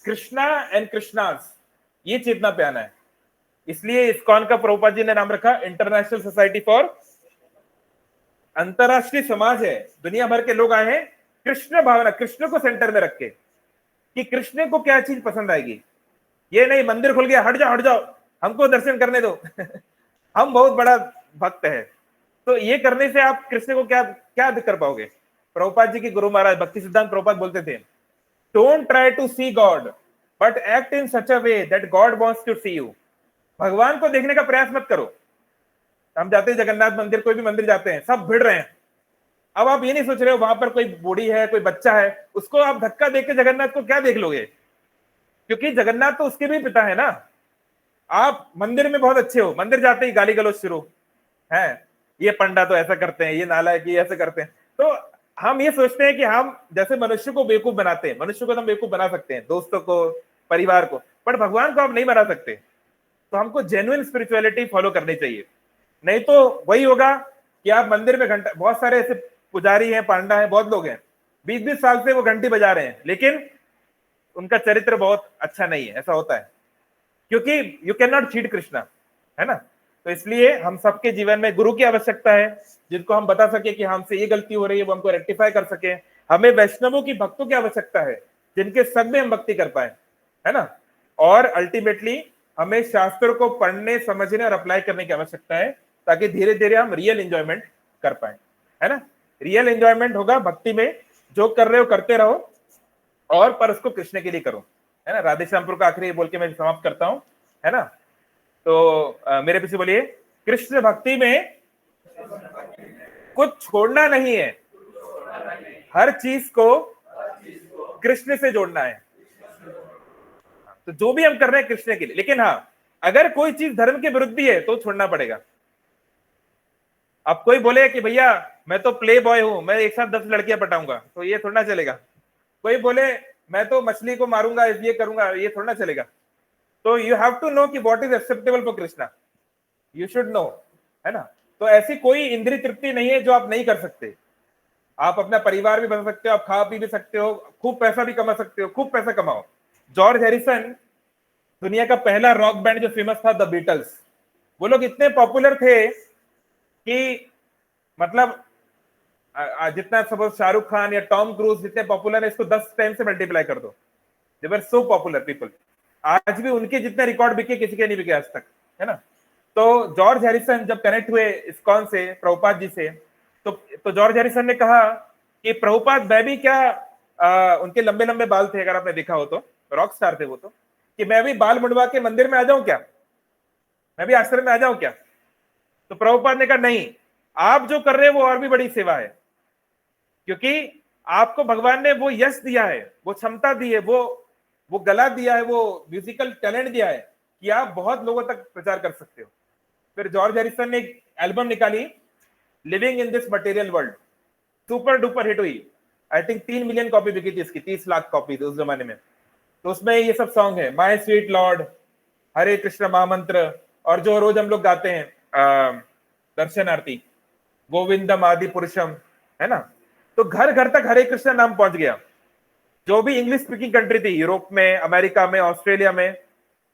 Krishna and Krishna's, ये चेतना पे आना है। इसलिए इस्कॉन का प्रभुपाद जी ने नाम रखा इंटरनेशनल सोसाइटी फॉर, अंतरराष्ट्रीय समाज है, दुनिया भर के लोग आए हैं कृष्ण भावना, कृष्ण को सेंटर में रख के, कि कृष्ण को क्या चीज पसंद आएगी। ये नहीं मंदिर खुल गया, हट जाओ हमको दर्शन करने दो। हम बहुत बड़ा भक्त है, तो ये करने से आप कृष्ण को क्या क्या कर पाओगे? प्रभुपाद जी की गुरु महाराज भक्ति सिद्धांत प्रभुपाद बोलते थे, don't try to see God but act in such a way that God wants to see you. भगवान को देखने का प्रयास मत करो। हम जाते हैं जगन्नाथ मंदिर, कोई भी मंदिर जाते हैं, सब भिड़ रहे हैं। अब आप ये नहीं सोच रहे हो वहां पर कोई बूढ़ी है, कोई बच्चा है, उसको आप धक्का देके जगन्नाथ को क्या देख लोगे? क्योंकि जगन्नाथ तो उसके भी पिता है ना। आप मंदिर में बहुत अच्छे हो, मंदिर जाते ही गाली गलौज शुरू है, ये पंडा तो ऐसा करते हैं, ये नालायक ये ऐसा करते हैं। तो हम ये सोचते हैं कि हम जैसे मनुष्य को बेवकूफ बनाते हैं, मनुष्य को तो हम बेवकूफ बना सकते हैं, दोस्तों को, परिवार को, पर भगवान को आप नहीं बना सकते। तो हमको जेन्युइन स्पिरिचुअलिटी फॉलो करनी चाहिए, नहीं तो वही होगा कि आप मंदिर में घंटा, बहुत सारे ऐसे पुजारी हैं, पांडा हैं, बहुत लोग हैं, 20-20 साल से वो घंटी बजा रहे हैं, लेकिन उनका चरित्र बहुत अच्छा नहीं है। ऐसा होता है क्योंकि you can not cheat Krishna, है ना। तो इसलिए हम सबके जीवन में गुरु की आवश्यकता है, जिनको हम बता सके कि हमसे ये गलती हो रही है, वो हमको रेक्टिफाई कर सके। हमें वैष्णवों की, भक्तों की आवश्यकता है, जिनके संग में हम भक्ति कर पाए, है ना। और अल्टीमेटली हमें शास्त्रों को पढ़ने, समझने और अप्लाई करने की आवश्यकता है, ताकि धीरे धीरे हम रियल एंजॉयमेंट कर पाए, है ना। रियल एंजॉयमेंट होगा भक्ति में, जो कर रहे हो करते रहो, और पर उसको कृष्ण के लिए करो, है ना। राधे श्यामपुर का आखिरी बोल के मैं समाप्त करता हूं, है ना। तो मेरे पीछे बोलिए, कृष्ण भक्ति में कुछ छोड़ना नहीं है, हर चीज को कृष्ण से जोड़ना है। तो जो भी हम कर रहे हैं कृष्ण के लिए, लेकिन हाँ, अगर कोई चीज धर्म के विरुद्ध भी है तो छोड़ना पड़ेगा। अब कोई बोले कि भैया मैं तो प्ले बॉय हूं, मैं एक साथ 10 लड़कियां पटाऊंगा, तो ये थोड़ा चलेगा। कोई बोले मैं तो मछली को मारूंगा, ये करूंगा, ये थोड़ा चलेगा। तो यू हैव टू नो कि what is acceptable for Krishna, you should know, है ना। तो ऐसी कोई इंद्रिय तृप्ति नहीं है जो आप नहीं कर सकते। आप अपना परिवार भी बना सकते हो, आप खा पी भी सकते हो, खूब पैसा भी कमा सकते हो, खूब पैसा कमाओ। जॉर्ज हैरिसन दुनिया का पहला रॉक बैंड जो फेमस था, द बीटल्स, वो लोग इतने पॉपुलर थे कि मतलब जितना सपोज शाहरुख खान या टॉम क्रूज जितने पॉपुलर है, इसको 10 टाइम से मल्टीप्लाई कर दो। दे वर सो पॉपुलर पीपल। आज भी उनके जितने रिकॉर्ड बिके, किसी के नहीं बिके आज तक, है ना। तो जॉर्ज हैरिसन जब कनेक्ट हुए इस्कॉन से, प्रभुपाद जी से, तो जॉर्ज हैरिसन ने कहा कि प्रभुपाद, मैं भी क्या, उनके लंबे लंबे बाल थे, अगर आपने देखा हो तो, रॉक स्टार थे वो तो, कि मैं भी बाल मुंडवा के मंदिर में आ जाऊं क्या, मैं भी आश्रम में आ जाऊं क्या। तो प्रभुपाद ने कहा नहीं, आप जो कर रहे हैं वो और भी बड़ी सेवा है, क्योंकि आपको भगवान ने वो यश दिया है, वो क्षमता दी है, वो गला दिया है, वो म्यूजिकल टैलेंट दिया है कि आप बहुत लोगों तक प्रचार कर सकते हो। फिर जॉर्ज हैरिसन ने एक एल्बम निकाली, living in this material world, super duper hit हुई। आई थिंक 3 मिलियन कॉपी बिकी थी इसकी, 30 लाख कॉपी उस जमाने में। तो उसमें ये सब सॉन्ग है, माय स्वीट लॉर्ड, हरे कृष्ण महामंत्र, और जो रोज हम लोग गाते हैं दर्शन आरती, गोविंदम आदि पुरुषम, है ना। तो घर घर तक हरे कृष्ण नाम पहुंच गया। जो भी इंग्लिश स्पीकिंग कंट्री थी, यूरोप में, अमेरिका में, ऑस्ट्रेलिया में,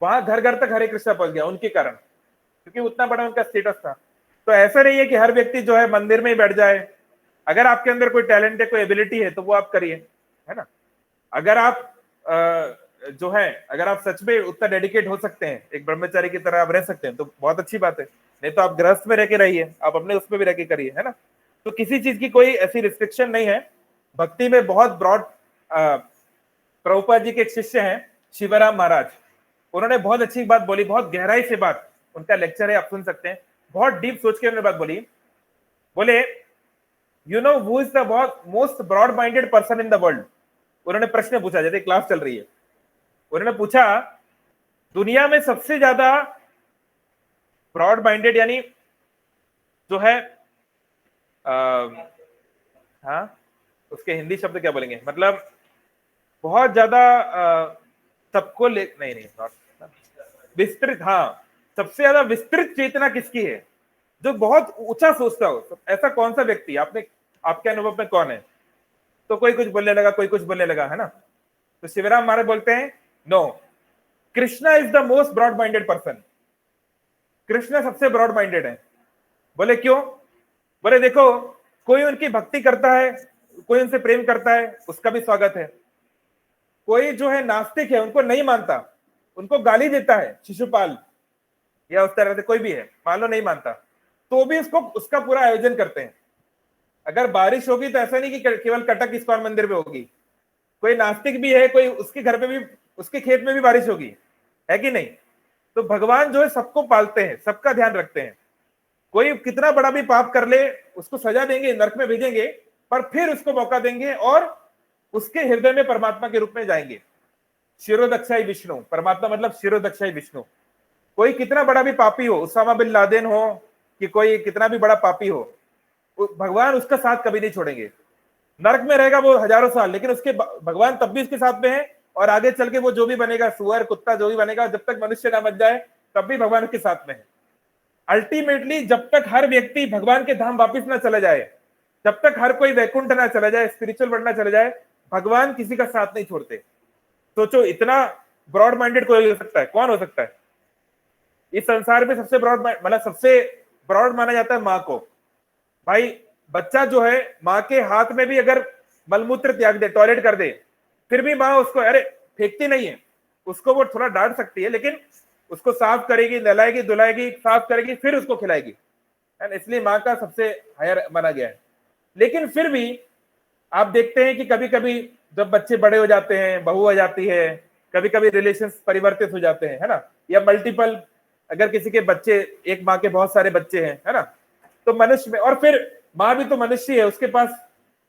वहां घर घर तक हरे कृष्ण पहुंच गया उनके कारण, क्योंकि उतना बड़ा उनका स्टेटस था। तो ऐसा नहीं है कि हर व्यक्ति जो है मंदिर में ही बैठ जाए। अगर आपके अंदर कोई टैलेंट है, कोई एबिलिटी है, तो वो आप करिए, है ना। अगर आप जो है, अगर आप सच में उतना डेडिकेट हो सकते हैं, एक ब्रह्मचारी की तरह आप रह सकते हैं, तो बहुत अच्छी बात है। नहीं तो आप गृहस्थ में रह के रहिए, आप अपने उसमें भी रह के करिए, है ना। तो किसी चीज की कोई ऐसी रिस्ट्रिक्शन नहीं है। भक्ति में बहुत ब्रॉड, प्रभुपाद जी के एक शिष्य हैं शिवराम महाराज, उन्होंने बहुत अच्छी बात बोली, बहुत गहराई से बात, उनका लेक्चर है, आप सुन सकते हैं। बहुत डीप सोच के उन्होंने बात बोली। बोले, you know who is the most broad minded person in the world. उन्होंने प्रश्न पूछा, जैसे क्लास चल रही है, उन्होंने पूछा दुनिया में सबसे ज्यादा ब्रॉड माइंडेड यानी जो है हाँ, उसके हिंदी शब्द क्या बोलेंगे, मतलब बहुत ज्यादा सबको नहीं विस्तृत, हाँ, सबसे ज्यादा विस्तृत चेतना किसकी है, जो बहुत ऊंचा सोचता हो। तो ऐसा कौन सा व्यक्ति आपके अनुभव में कौन है। तो कोई कुछ बोलने लगा, कोई कुछ बोलने लगा, है ना। तो शिवराम महाराज बोलते हैं, no, Krishna is the most broad minded person. Krishna सबसे ब्रॉड माइंडेड है। बोले क्यों। बोले देखो, कोई उनकी भक्ति करता है, कोई उनसे प्रेम करता है, उसका भी स्वागत है। कोई जो है नास्तिक है, उनको नहीं मानता, उनको गाली देता है, शिशुपाल या उस तरह से कोई भी है, मान लो नहीं मानता, तो भी उसका पूरा आयोजन करते हैं। अगर बारिश होगी तो ऐसा नहीं कि केवल कटक इस्कॉन मंदिर में होगी, कोई नास्तिक भी है, कोई उसके घर पे भी, उसके खेत में भी बारिश होगी, है कि नहीं। तो भगवान जो है सबको पालते हैं, सबका ध्यान रखते हैं। कोई कितना बड़ा भी पाप कर ले, उसको सजा देंगे, नरक में भेजेंगे, पर फिर उसको मौका देंगे और उसके हृदय में परमात्मा के रूप में जाएंगे। शिरोदक्षाई विष्णु, परमात्मा मतलब शिरोदक्षाई विष्णु। कोई कितना बड़ा भी पापी हो, उसामा बिन लादेन हो कि कोई कितना भी बड़ा पापी हो, भगवान उसका साथ कभी नहीं छोड़ेंगे। नरक में रहेगा वो हजारों साल, लेकिन उसके भगवान तब भी उसके साथ में है, और आगे चल के वो जो भी बनेगा, सुअर कुत्ता जो भी बनेगा, जब तक मनुष्य ना बन जाए तब भी भगवान के साथ में है। अल्टीमेटली जब तक हर व्यक्ति भगवान के धाम वापिस ना चला जाए, जब तक हर कोई वैकुंठ ना चला जाए, स्पिरिचुअल वर्ल्ड ना चला जाए, भगवान किसी का साथ नहीं छोड़ते। सोचो, इतना ब्रॉड माइंडेड कोई हो सकता है? कौन हो सकता है इस संसार में? सबसे ब्रॉड, मतलब सबसे ब्रॉड माना जाता है माँ को। भाई बच्चा जो है, माँ के हाथ में भी अगर मलमूत्र त्याग दे, टॉयलेट कर दे, फिर भी माँ उसको अरे फेंकती नहीं है, उसको वो थोड़ा डांट सकती है, लेकिन उसको साफ करेगी, नहलाएगी, धुलाएगी, साफ करेगी, फिर उसको खिलाएगी। इसलिए माँ का सबसे हायर माना गया है। लेकिन फिर भी आप देखते हैं कि कभी कभी जब बच्चे बड़े हो जाते हैं, बहू आ जाती है, कभी कभी रिलेशंस परिवर्तित हो जाते हैं, है ना, या मल्टीपल, अगर किसी के बच्चे, एक माँ के बहुत सारे बच्चे हैं, है ना, तो मनुष्य में, और फिर माँ भी तो मनुष्य है, उसके पास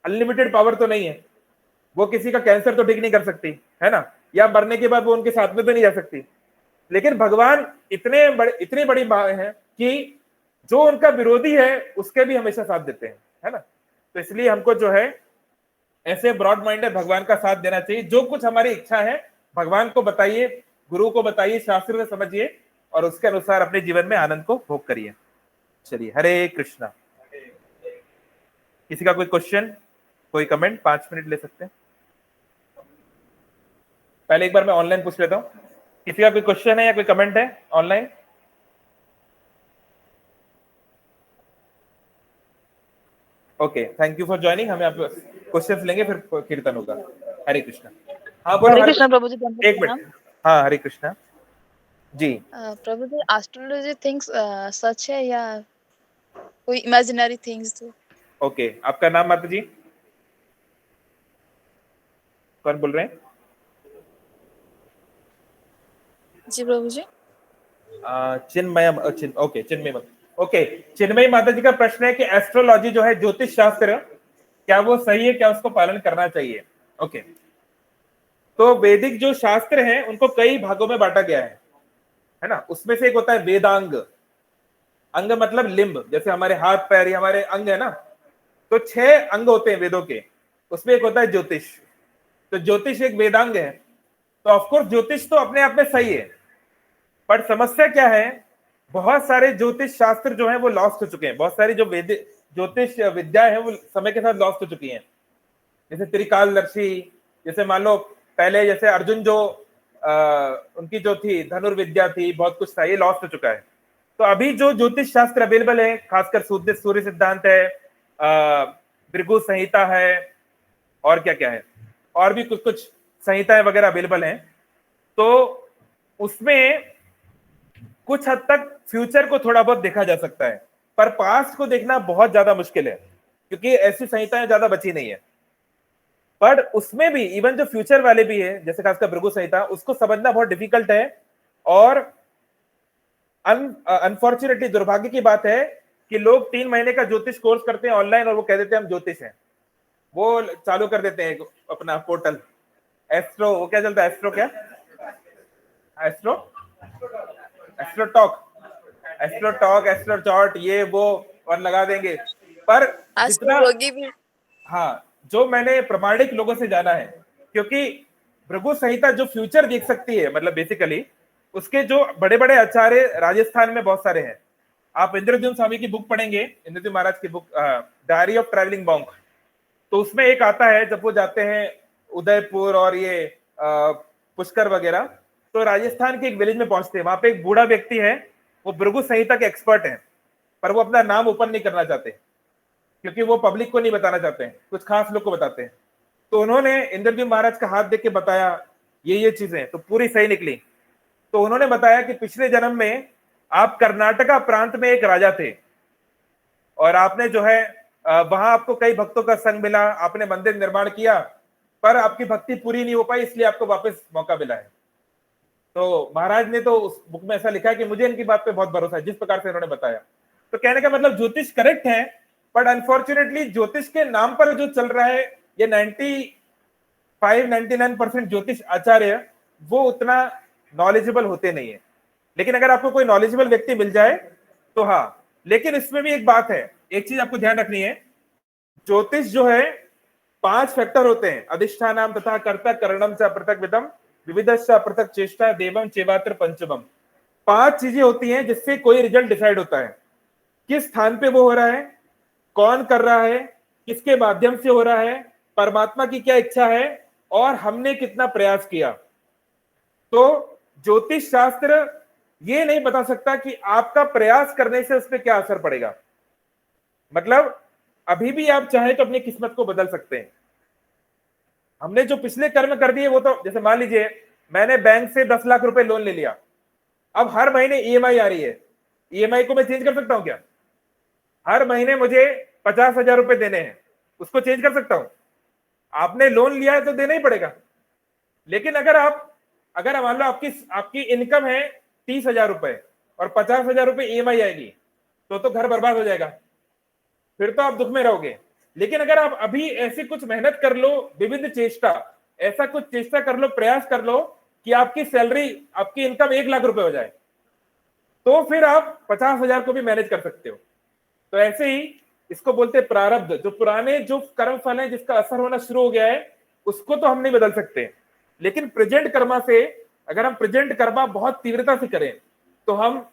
अनलिमिटेड पावर तो नहीं है, वो किसी का कैंसर तो ठीक नहीं कर सकती, है ना, या मरने के बाद वो उनके साथ में तो नहीं जा सकती। लेकिन भगवान इतनी बड़ी माँ है कि जो उनका विरोधी है उसके भी हमेशा साथ देते हैं, है ना। तो इसलिए हमको जो है ऐसे ब्रॉड माइंडेड भगवान का साथ देना चाहिए। जो कुछ हमारी इच्छा है भगवान को बताइए, गुरु को बताइए, शास्त्र में समझिए, और उसके अनुसार अपने जीवन में आनंद को भोग करिए। चलिए, हरे कृष्णा। किसी का कोई क्वेश्चन, कोई कमेंट? 5 मिनट ले सकते हैं। पहले एक बार मैं ऑनलाइन पूछ लेता हूँ, किसी का कोई क्वेश्चन है या कोई कमेंट है online? Okay, thank you for joining. हमें आप क्वेश्चंस लेंगे, फिर कीर्तन होगा। हरे कृष्णा। हाँ बोलो। हरे कृष्णा प्रभु जी। एक मिनट। हाँ, हरे कृष्णा जी। प्रभु जी, एस्ट्रोलॉजी थिंग्स सच है या कोई इमेजिनरी थिंग्स? ओके, आपका नाम माता जी? कौन बोल रहे हैं? जी प्रभु जी। चिन्मय। ओके, चिन्मय। ओके, चिन्मय माता जी का प्रश्न है कि एस्ट्रोलॉजी जो है, ज्योतिष शास्त्र, क्या वो सही है, क्या उसको पालन करना चाहिए? ओके, तो वैदिक जो शास्त्र हैं उनको कई भागों में बांटा गया है ना। उसमें से एक होता है वेदांग। अंग मतलब लिंब, जैसे हमारे हाथ पैर, ये हमारे अंग है ना। तो 6 अंग होते हैं वेदों के, उसमें एक होता है ज्योतिष। तो ज्योतिष एक वेदांग है। तो ऑफकोर्स ज्योतिष तो अपने आप में सही है, पर समस्या क्या है, बहुत सारे ज्योतिष शास्त्र जो है वो लॉस्ट हो चुके हैं। बहुत सारी जो ज्योतिष विद्या है वो समय के साथ लॉस्ट हो चुकी हैं। जैसे त्रिकालदर्शी, जैसे मान लो पहले जैसे अर्जुन जो उनकी जो थी धनुर्विद्या थी, बहुत कुछ था, ये लॉस्ट हो चुका है। तो अभी जो ज्योतिष शास्त्र अवेलेबल है, खासकर सूर्य सिद्धांत है, भृगु संहिता है, और क्या क्या है, और भी कुछ कुछ संहिताएं वगैरह अवेलेबल हैं। तो उसमें कुछ हद तक फ्यूचर को थोड़ा बहुत देखा जा सकता है, पर पास्ट को देखना बहुत ज्यादा मुश्किल है, क्योंकि ऐसी संहिताएं ज्यादा बची नहीं है। पर उसमें भी इवन जो फ्यूचर वाले भी है, जैसे खासकर भृगु संहिता, उसको समझना बहुत डिफिकल्ट है। और अनफॉर्चुनेटली, दुर्भाग्य की बात है कि लोग 3 महीने का ज्योतिष कोर्स करते हैं ऑनलाइन, और वो कह देते हैं हम ज्योतिष हैं। वो चालू कर देते हैं अपना पोर्टल एस्ट्रो, वो क्या चलता है, एस्ट्रो क्या, एस्ट्रो टॉक, एस्ट्रो चार्ट, ये वो, और लगा देंगे। पर जितना, भी। हाँ, जो मैंने प्रामाणिक लोगों से जाना है, क्योंकि भृगु संहिता जो फ्यूचर देख सकती है, मतलब बेसिकली उसके जो बड़े बड़े आचार्य राजस्थान में बहुत सारे हैं। आप इंद्रद्युम्न स्वामी की बुक पढ़ेंगे, इंद्रद्युम्न महाराज की book diary of travelling monk, तो उसमें एक आता है जब वो जाते हैं उदयपुर और ये पुष्कर वगैरह, तो राजस्थान के एक विलेज में पहुंचते हैं। वहां पे एक बूढ़ा व्यक्ति है, वो भृगु संहिता के एक्सपर्ट हैं, पर वो अपना नाम ओपन नहीं करना चाहते, क्योंकि वो पब्लिक को नहीं बताना चाहते हैं, कुछ खास लोग को बताते हैं। तो उन्होंने इंद्रद्युम्न महाराज का हाथ देख के बताया ये चीजें, तो पूरी सही निकली। तो उन्होंने बताया कि पिछले जन्म में आप कर्नाटका प्रांत में एक राजा थे, और आपने जो है वहां आपको कई भक्तों का संग मिला, आपने मंदिर निर्माण किया, पर आपकी भक्ति पूरी नहीं हो पाई, इसलिए आपको वापस मौका मिला है। तो महाराज ने तो उस बुक में ऐसा लिखा है कि मुझे इनकी बात पे बहुत भरोसा है, जिस प्रकार से इन्होंने बताया। तो कहने का मतलब ज्योतिष करेक्ट है, बट अनफॉर्चुनेटली ज्योतिष के नाम पर जो चल रहा है, ये 95-99% ज्योतिष आचार्य वो उतना नॉलेजेबल होते नहीं है। लेकिन अगर आपको कोई नॉलेजेबल व्यक्ति मिल जाए तो हाँ। लेकिन इसमें भी एक बात है, एक चीज आपको ध्यान रखनी है, ज्योतिष जो है 5 फैक्टर होते हैं, अधिष्ठानम तथा कर्ता करणम च पृथक विदम विविधश्च पृथक चेष्टा देवम चेवात्र पंचमम। 5 चीजें होती हैं जिससे कोई रिजल्ट डिसाइड होता है, किस स्थान पे वो हो रहा है, कौन कर रहा है, किसके माध्यम से हो रहा है, परमात्मा की क्या इच्छा है और हमने कितना प्रयास किया। तो ज्योतिष शास्त्र ये नहीं बता सकता कि आपका प्रयास करने से उस पर क्या असर पड़ेगा। मतलब अभी भी आप चाहें तो अपनी किस्मत को बदल सकते हैं। हमने जो पिछले कर्म कर दिए वो तो, जैसे मान लीजिए मैंने बैंक से 10 लाख रुपए लोन ले लिया, अब हर महीने ईएमआई आ रही है, ईएमआई को मैं चेंज कर सकता हूं क्या? हर महीने मुझे 50,000 रुपए देने हैं, उसको चेंज कर सकता हूं? आपने लोन लिया है तो देना ही पड़ेगा। लेकिन अगर मान लो आपकी इनकम है 30,000 रुपए और 50,000 रुपए ईएमआई आएगी, तो घर बर्बाद हो जाएगा, फिर तो आप दुख में रहोगे। लेकिन अगर आप अभी ऐसी कुछ मेहनत कर लो, विविध चेष्टा, ऐसा कुछ चेष्टा कर लो, प्रयास कर लो कि आपकी सैलरी, आपकी इनकम 1 लाख रुपए हो जाए, तो फिर आप 50,000 को भी मैनेज कर सकते हो। तो ऐसे ही इसको बोलते हैं प्रारब्ध। जो पुराने जो कर्म फल है जिसका असर होना शुरू हो गया है, उसको तो हम नहीं बदल सकते, लेकिन प्रेजेंट कर्मा से, अगर हम प्रेजेंट कर्मा बहुत तीव्रता से करें तो हम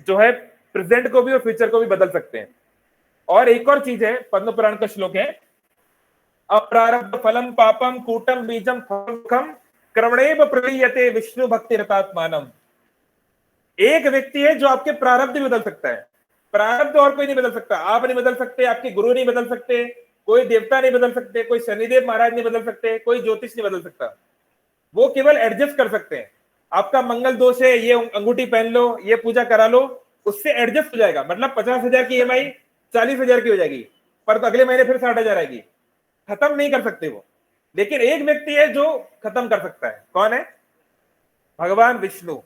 जो है प्रेजेंट को भी और फ्यूचर को भी बदल सकते हैं। और एक और चीज है, पद्म पुराण का श्लोक है, अप्रारब्ध फलम पापम कूटम बीजम फलम क्रमणेव प्रलीयते विष्णु भक्ति रतात्मानम। एक व्यक्ति है जो आपके प्रारब्ध बदल सकता है, प्रारब्ध और कोई नहीं बदल सकता। आप नहीं बदल सकते, आपके गुरु नहीं बदल सकते, कोई देवता नहीं बदल सकते, कोई शनिदेव महाराज नहीं बदल सकते, कोई ज्योतिष नहीं बदल सकता। वो केवल एडजस्ट कर सकते हैं। आपका मंगल दोष है, ये अंगूठी पहन लो, ये पूजा करा लो, उससे एडजस्ट हो जाएगा। मतलब 50,000 की ईएमआई 40,000 की हो जाएगी, पर तो अगले महीने फिर 60,000 आएगी। खत्म नहीं कर सकते वो। लेकिन एक व्यक्ति है जो खत्म कर सकता है। कौन है? भगवान विष्णु।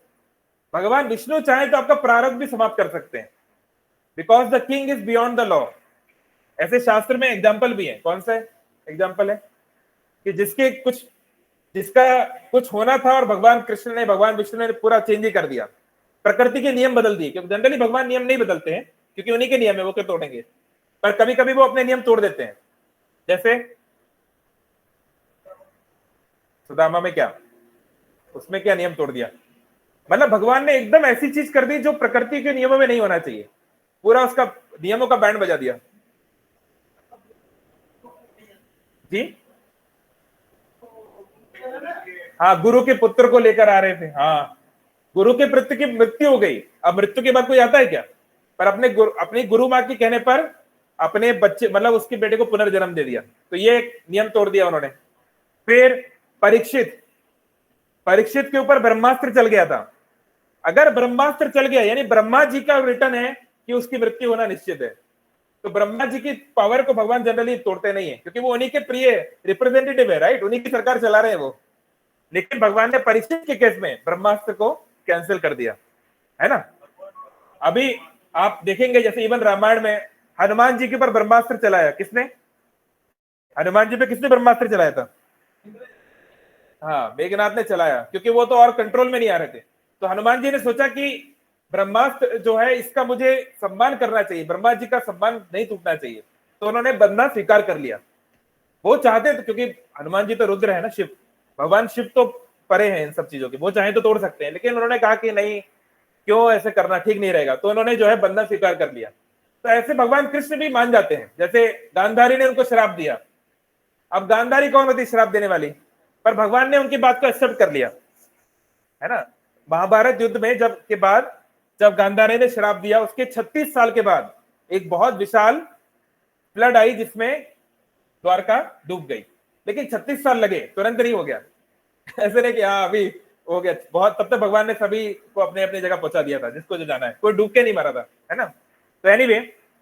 भगवान विष्णु चाहे तो आपका प्रारब्ध भी समाप्त कर सकते हैं, because the king is beyond the law. ऐसे शास्त्र में एग्जाम्पल भी है। कौन सा एग्जाम्पल है? कि जिसका कुछ होना था और भगवान विष्णु ने पूरा चेंज ही कर दिया, प्रकृति के नियम बदल दिए। क्योंकि जनरली भगवान नियम नहीं बदलते हैं, क्योंकि उन्हीं के नियम है, वो क्यों तोड़ेंगे। पर कभी कभी वो अपने नियम तोड़ देते हैं। जैसे सुदामा में क्या, उसमें क्या नियम तोड़ दिया? मतलब भगवान ने एकदम ऐसी चीज कर दी जो प्रकृति के नियमों में नहीं होना चाहिए, पूरा उसका नियमों का बैंड बजा दिया। जी हाँ, गुरु के पुत्र को लेकर आ रहे थे। हाँ, गुरु के पुत्र की मृत्यु हो गई, अब मृत्यु के बाद कोई आता है क्या? पर अपनी गुरु माँ के कहने पर अपने बच्चे, मतलब उसके बेटे को पुनर्जन्म दे दिया। तो ये एक नियम तोड़ दिया उन्होंने। फिर परीक्षित के ऊपर ब्रह्मास्त्र चल गया था। अगर ब्रह्मास्त्र चल गया, यानी ब्रह्मा जी का रिटर्न है कि उसकी मृत्यु होना निश्चित है, तो ब्रह्मा जी की पावर को भगवान जनरली तोड़ते नहीं है, क्योंकि वो उन्हीं के प्रिय रिप्रेजेंटेटिव है, राइट? उन्हीं की सरकार चला रहे हैं वो। लेकिन भगवान ने परीक्षित के केस में ब्रह्मास्त्र को कैंसिल कर दिया, है ना। अभी आप देखेंगे, जैसे इवन रामायण में हनुमान जी के ऊपर ब्रह्मास्त्र चलाया किसने? हनुमान जी पे किसने ब्रह्मास्त्र चलाया था? हाँ, मेघनाथ ने चलाया, क्योंकि वो तो और कंट्रोल में नहीं आ रहे थे। तो हनुमान जी ने सोचा कि ब्रह्मास्त्र जो है इसका मुझे सम्मान करना चाहिए, ब्रह्मा जी का सम्मान नहीं टूटना चाहिए, तो उन्होंने बंधना स्वीकार कर लिया। वो चाहते थे, क्योंकि हनुमान जी तो रुद्र है ना, शिव, भगवान शिव तो परे हैं इन सब चीजों के, वो चाहे तो तोड़ सकते हैं, लेकिन उन्होंने कहा कि नहीं, क्यों ऐसे करना, ठीक नहीं रहेगा, तो उन्होंने जो है बंधन स्वीकार कर लिया। तो ऐसे भगवान कृष्ण भी मान जाते हैं। जैसे गांधारी ने उनको श्राप दिया, अब गांधारी कौन होती श्राप देने वाली? पर भगवान ने उनकी बात को एक्सेप्ट कर लिया, है ना। महाभारत युद्ध में जब गांधारी ने श्राप दिया, उसके 36 साल के बाद एक बहुत विशाल फ्लड आई जिसमें द्वारका डूब गई। लेकिन 36 साल लगे, तुरंत नहीं हो गया। ऐसे नहीं कि हाँ अभी हो गया बहुत, तब तक भगवान ने सभी को अपने अपनी जगह पहुंचा दिया था, जिसको जो जाना है, कोई डूब के नहीं मारा था, है ना। तो एनीवे,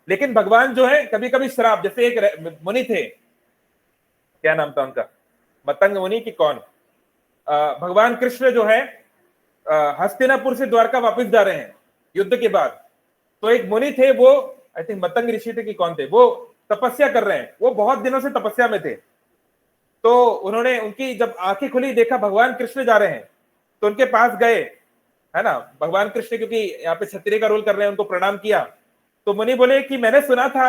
लेकिन भगवान जो है कभी कभी श्राप, जैसे एक मुनि थे, क्या नाम था उनका, मतंग मुनि की कौन, भगवान कृष्ण जो है हस्तिनापुर से द्वारका वापस जा रहे हैं युद्ध के बाद, तो एक मुनि थे, वो आई थिंक मतंग ऋषि थे कि कौन थे, वो तपस्या कर रहे हैं, वो बहुत दिनों से तपस्या में थे। तो उन्होंने, उनकी जब आंखें खुली, देखा भगवान कृष्ण जा रहे हैं, तो उनके पास गए, है ना। भगवान कृष्ण क्योंकि यहाँ पे क्षत्रिय का रोल कर रहे हैं, उनको प्रणाम किया। तो मुनि बोले कि मैंने सुना था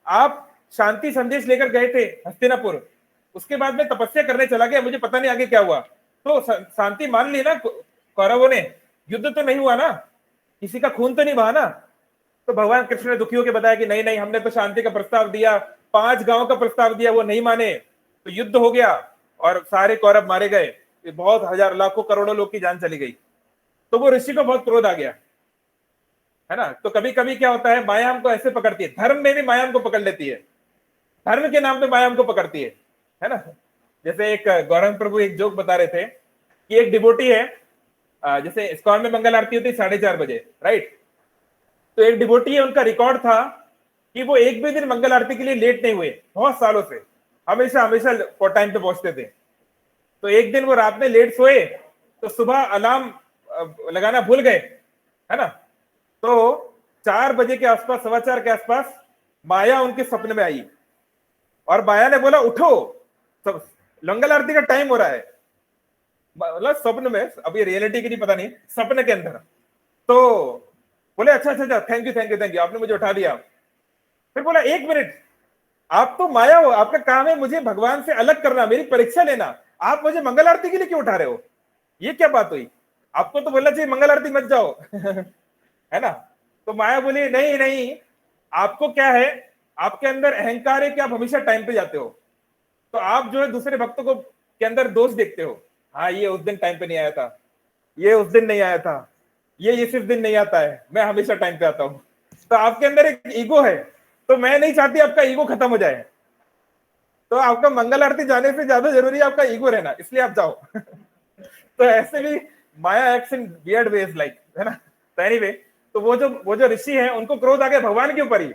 आप शांति संदेश लेकर गए थे हस्तिनापुर, उसके बाद मैं तपस्या करने चला गया, मुझे पता नहीं आगे क्या हुआ। तो शांति मान ली ना कौरवों ने, युद्ध तो नहीं हुआ ना, किसी का खून तो नहीं बहा ना। तो भगवान कृष्ण ने दुखियों के बताया कि नहीं नहीं, हमने तो शांति का प्रस्ताव दिया, 5 गांव का प्रस्ताव दिया, वो नहीं माने, तो युद्ध हो गया और सारे कौरव मारे गए, बहुत हजार लाखों करोड़ों लोग की जान चली गई। तो वो ऋषि को बहुत क्रोध आ गया, है ना। तो कभी कभी क्या होता है, माया हमको ऐसे पकड़ती है, धर्म में भी माया हमको पकड़ लेती है, धर्म के नाम पे माया हमको पकड़ती है ना। जैसे एक गौरंग प्रभु एक जोक बता रहे थे कि एक डिवोटी है, जैसे इस्कॉन में मंगल आरती होती है 4:30 बजे, राइट। तो एक डिवोटी है, उनका रिकॉर्ड था कि वो एक भी दिन मंगल आरती के लिए लेट नहीं हुए, बहुत सालों से हमेशा हमेशा टाइम पे पहुंचते थे। तो एक दिन वो रात में लेट सोए, तो सुबह अलार्म लगाना भूल गए, है ना। तो 4 बजे के आसपास, 4:15 के आसपास माया उनके सपने में आई और माया ने बोला उठो, मंगल आरती का टाइम हो रहा है, मतलब स्वप्न में, अभी रियलिटी की नहीं पता नहीं, सपने के अंदर। तो बोले अच्छा अच्छा अच्छा, thank you thank you thank you, आपने मुझे उठा दिया। फिर बोला 1 मिनट, आप तो माया हो, आपका काम है मुझे भगवान से अलग करना, मेरी परीक्षा लेना, आप मुझे मंगल आरती के लिए क्यों उठा रहे हो, ये क्या बात हुई, आपको तो बोलना चाहिए मंगल आरती मत जाओ है ना। तो माया बोली नहीं नहीं, आपको क्या है, आपके अंदर अहंकार है कि आप हमेशा टाइम पे जाते हो, तो आप जो है दूसरे भक्तों को के अंदर दोष देखते हो, हाँ ये उस दिन टाइम पे नहीं आया था, ये उस दिन नहीं आया था, ये इस दिन नहीं आता है, मैं हमेशा टाइम पे आता हूं। तो आपके अंदर एक ईगो है, तो मैं नहीं चाहती आपका ईगो खत्म हो जाए, तो आपका मंगल आरती जाने से ज्यादा जरूरी है आपका ईगो रहना, इसलिए आप जाओ तो ऐसे भी maya acts in weird ways, like, है ना। तो एनीवे, तो वो जो ऋषि हैं, उनको क्रोध आ गया भगवान के ऊपर ही,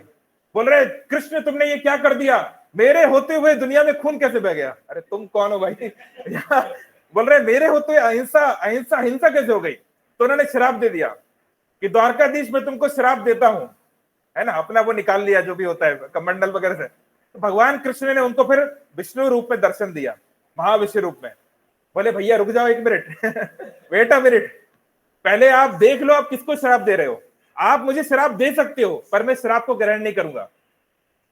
बोल रहे कृष्ण तुमने ये क्या कर दिया, मेरे होते हुए दुनिया में खून कैसे बह गया, अरे तुम कौन हो भाई बोल रहे मेरे होते हुए अहिंसा हिंसा कैसे हो गई। तो उन्होंने श्राप दे दिया कि द्वारकाधीश मैं तुमको श्राप देता हूं, है ना, अपना वो निकाल लिया जो भी होता है कमंडल वगैरह से। तो भगवान कृष्ण ने उनको फिर विष्णु रूप में दर्शन दिया, महाविष्णु रूप में। बोले भैया रुक जाओ 1 मिनट वेट अ मिनट, पहले आप देख लो आप किसको श्राप दे रहे हो, आप मुझे श्राप दे सकते हो पर मैं श्राप को ग्रहण नहीं करूंगा,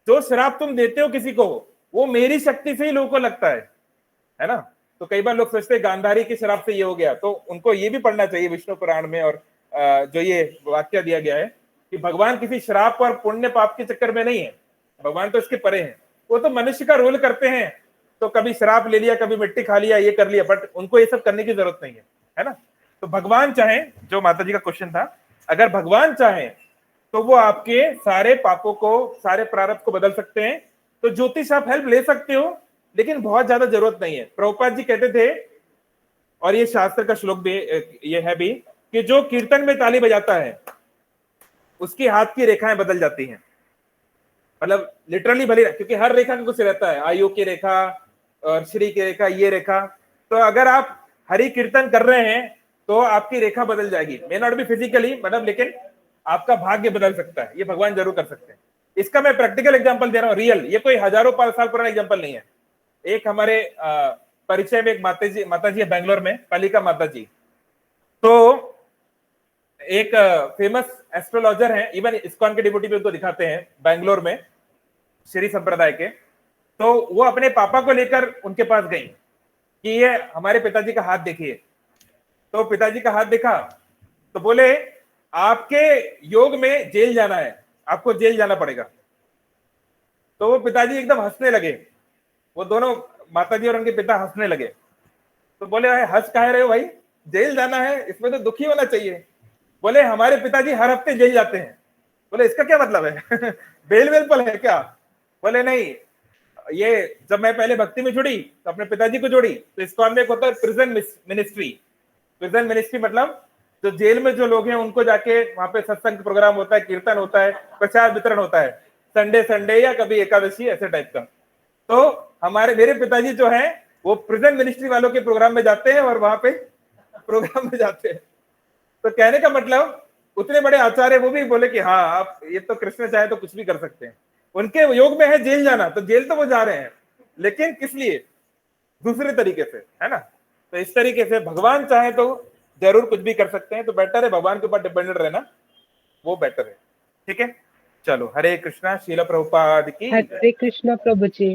जो श्राप तुम देते हो किसी को वो मेरी शक्ति से ही लोगों को लगता है ना। तो कई बार लोग सोचते हैं गांधारी के श्राप से ये हो गया, तो उनको ये भी पढ़ना चाहिए विष्णु पुराण में, और जो ये वाक्य दिया गया है कि भगवान किसी श्राप और पुण्य पाप के चक्कर में नहीं है, भगवान तो इसके परे हैं, वो तो मनुष्य का रोल करते हैं, तो कभी शराब ले लिया, कभी मिट्टी खा लिया, ये कर लिया, बट उनको ये सब करने की जरूरत नहीं है ना। तो भगवान चाहे, जो माता जी का क्वेश्चन था, अगर भगवान चाहे तो वो आपके सारे पापों को, सारे प्रारब्ध को बदल सकते हैं। तो ज्योतिष आप हेल्प ले सकते हो, लेकिन बहुत ज्यादा जरूरत नहीं है। प्रभुपाद जी कहते थे, और ये शास्त्र का श्लोक भी ये है भी, कि जो कीर्तन में ताली बजाता है उसकी हाथ की रेखाएं बदल जाती हैं, मतलब लिटरली भली, क्योंकि हर रेखा का कुछ रहता है, आयु की रेखा और श्री की रेखा, ये रेखा। तो अगर आप हरि कीर्तन कर रहे हैं तो आपकी रेखा बदल जाएगी, मे नॉट बी फिजिकली, मतलब लेकिन आपका भाग्य बदल सकता है, ये भगवान जरूर कर सकते हैं। इसका मैं प्रैक्टिकल एग्जांपल दे रहा हूँ, रियल, ये कोई हजारों साल पुराना एग्जांपल नहीं है। एक हमारे परिचय में एक माता जी है बेंगलोर में, पालिका माता जी, तो एक फेमस एस्ट्रोलॉजर हैं, इवन इस्कॉन के डिवोटी भी उनको दिखाते हैं बेंगलोर में, श्री संप्रदाय के। तो वो अपने पापा को लेकर उनके पास गई कि ये हमारे पिताजी का हाथ देखिए। तो पिताजी का हाथ देखा तो बोले आपके योग में जेल जाना है, आपको जेल जाना पड़ेगा। तो वो पिताजी एकदम हंसने लगे, वो दोनों माताजी और उनके पिता हंसने लगे। तो बोले हंस काहे रहे हो भाई, जेल जाना है, इसमें तो दुखी होना चाहिए। बोले हमारे पिताजी हर हफ्ते जेल जाते हैं। बोले इसका क्या मतलब है बेल वेल पल है क्या? बोले नहीं, ये जब मैं पहले भक्ति में जुड़ी तो अपने पिताजी को जोड़ी, तो इस्कॉन में एक होता है प्रिजन मिनिस्ट्री। प्रिजन मिनिस्ट्री मतलब जो जेल में जो लोग हैं उनको जाके वहां पे सत्संग प्रोग्राम होता है, कीर्तन होता है, प्रसाद वितरण होता है, संडे या कभी एकादशी, ऐसे टाइप का। तो मेरे पिताजी जो है वो प्रिजन मिनिस्ट्री वालों के प्रोग्राम में जाते हैं और वहां पे प्रोग्राम में जाते हैं। तो कहने का मतलब उतने बड़े आचार्य वो भी बोले कि हाँ आप ये तो कृष्ण चाहे तो कुछ भी कर सकते हैं। उनके योग में है जेल जाना, तो जेल तो वो जा रहे हैं, लेकिन किस लिए? दूसरे तरीके से, है ना। तो इस तरीके से भगवान चाहे तो जरूर कुछ भी कर सकते हैं, तो बेटर है भगवान के ऊपर डिपेंडेंट रहना, वो बेटर है। ठीक है, चलो, हरे कृष्णा। शील प्रभुपाद की हरे कृष्णा प्रभु जी।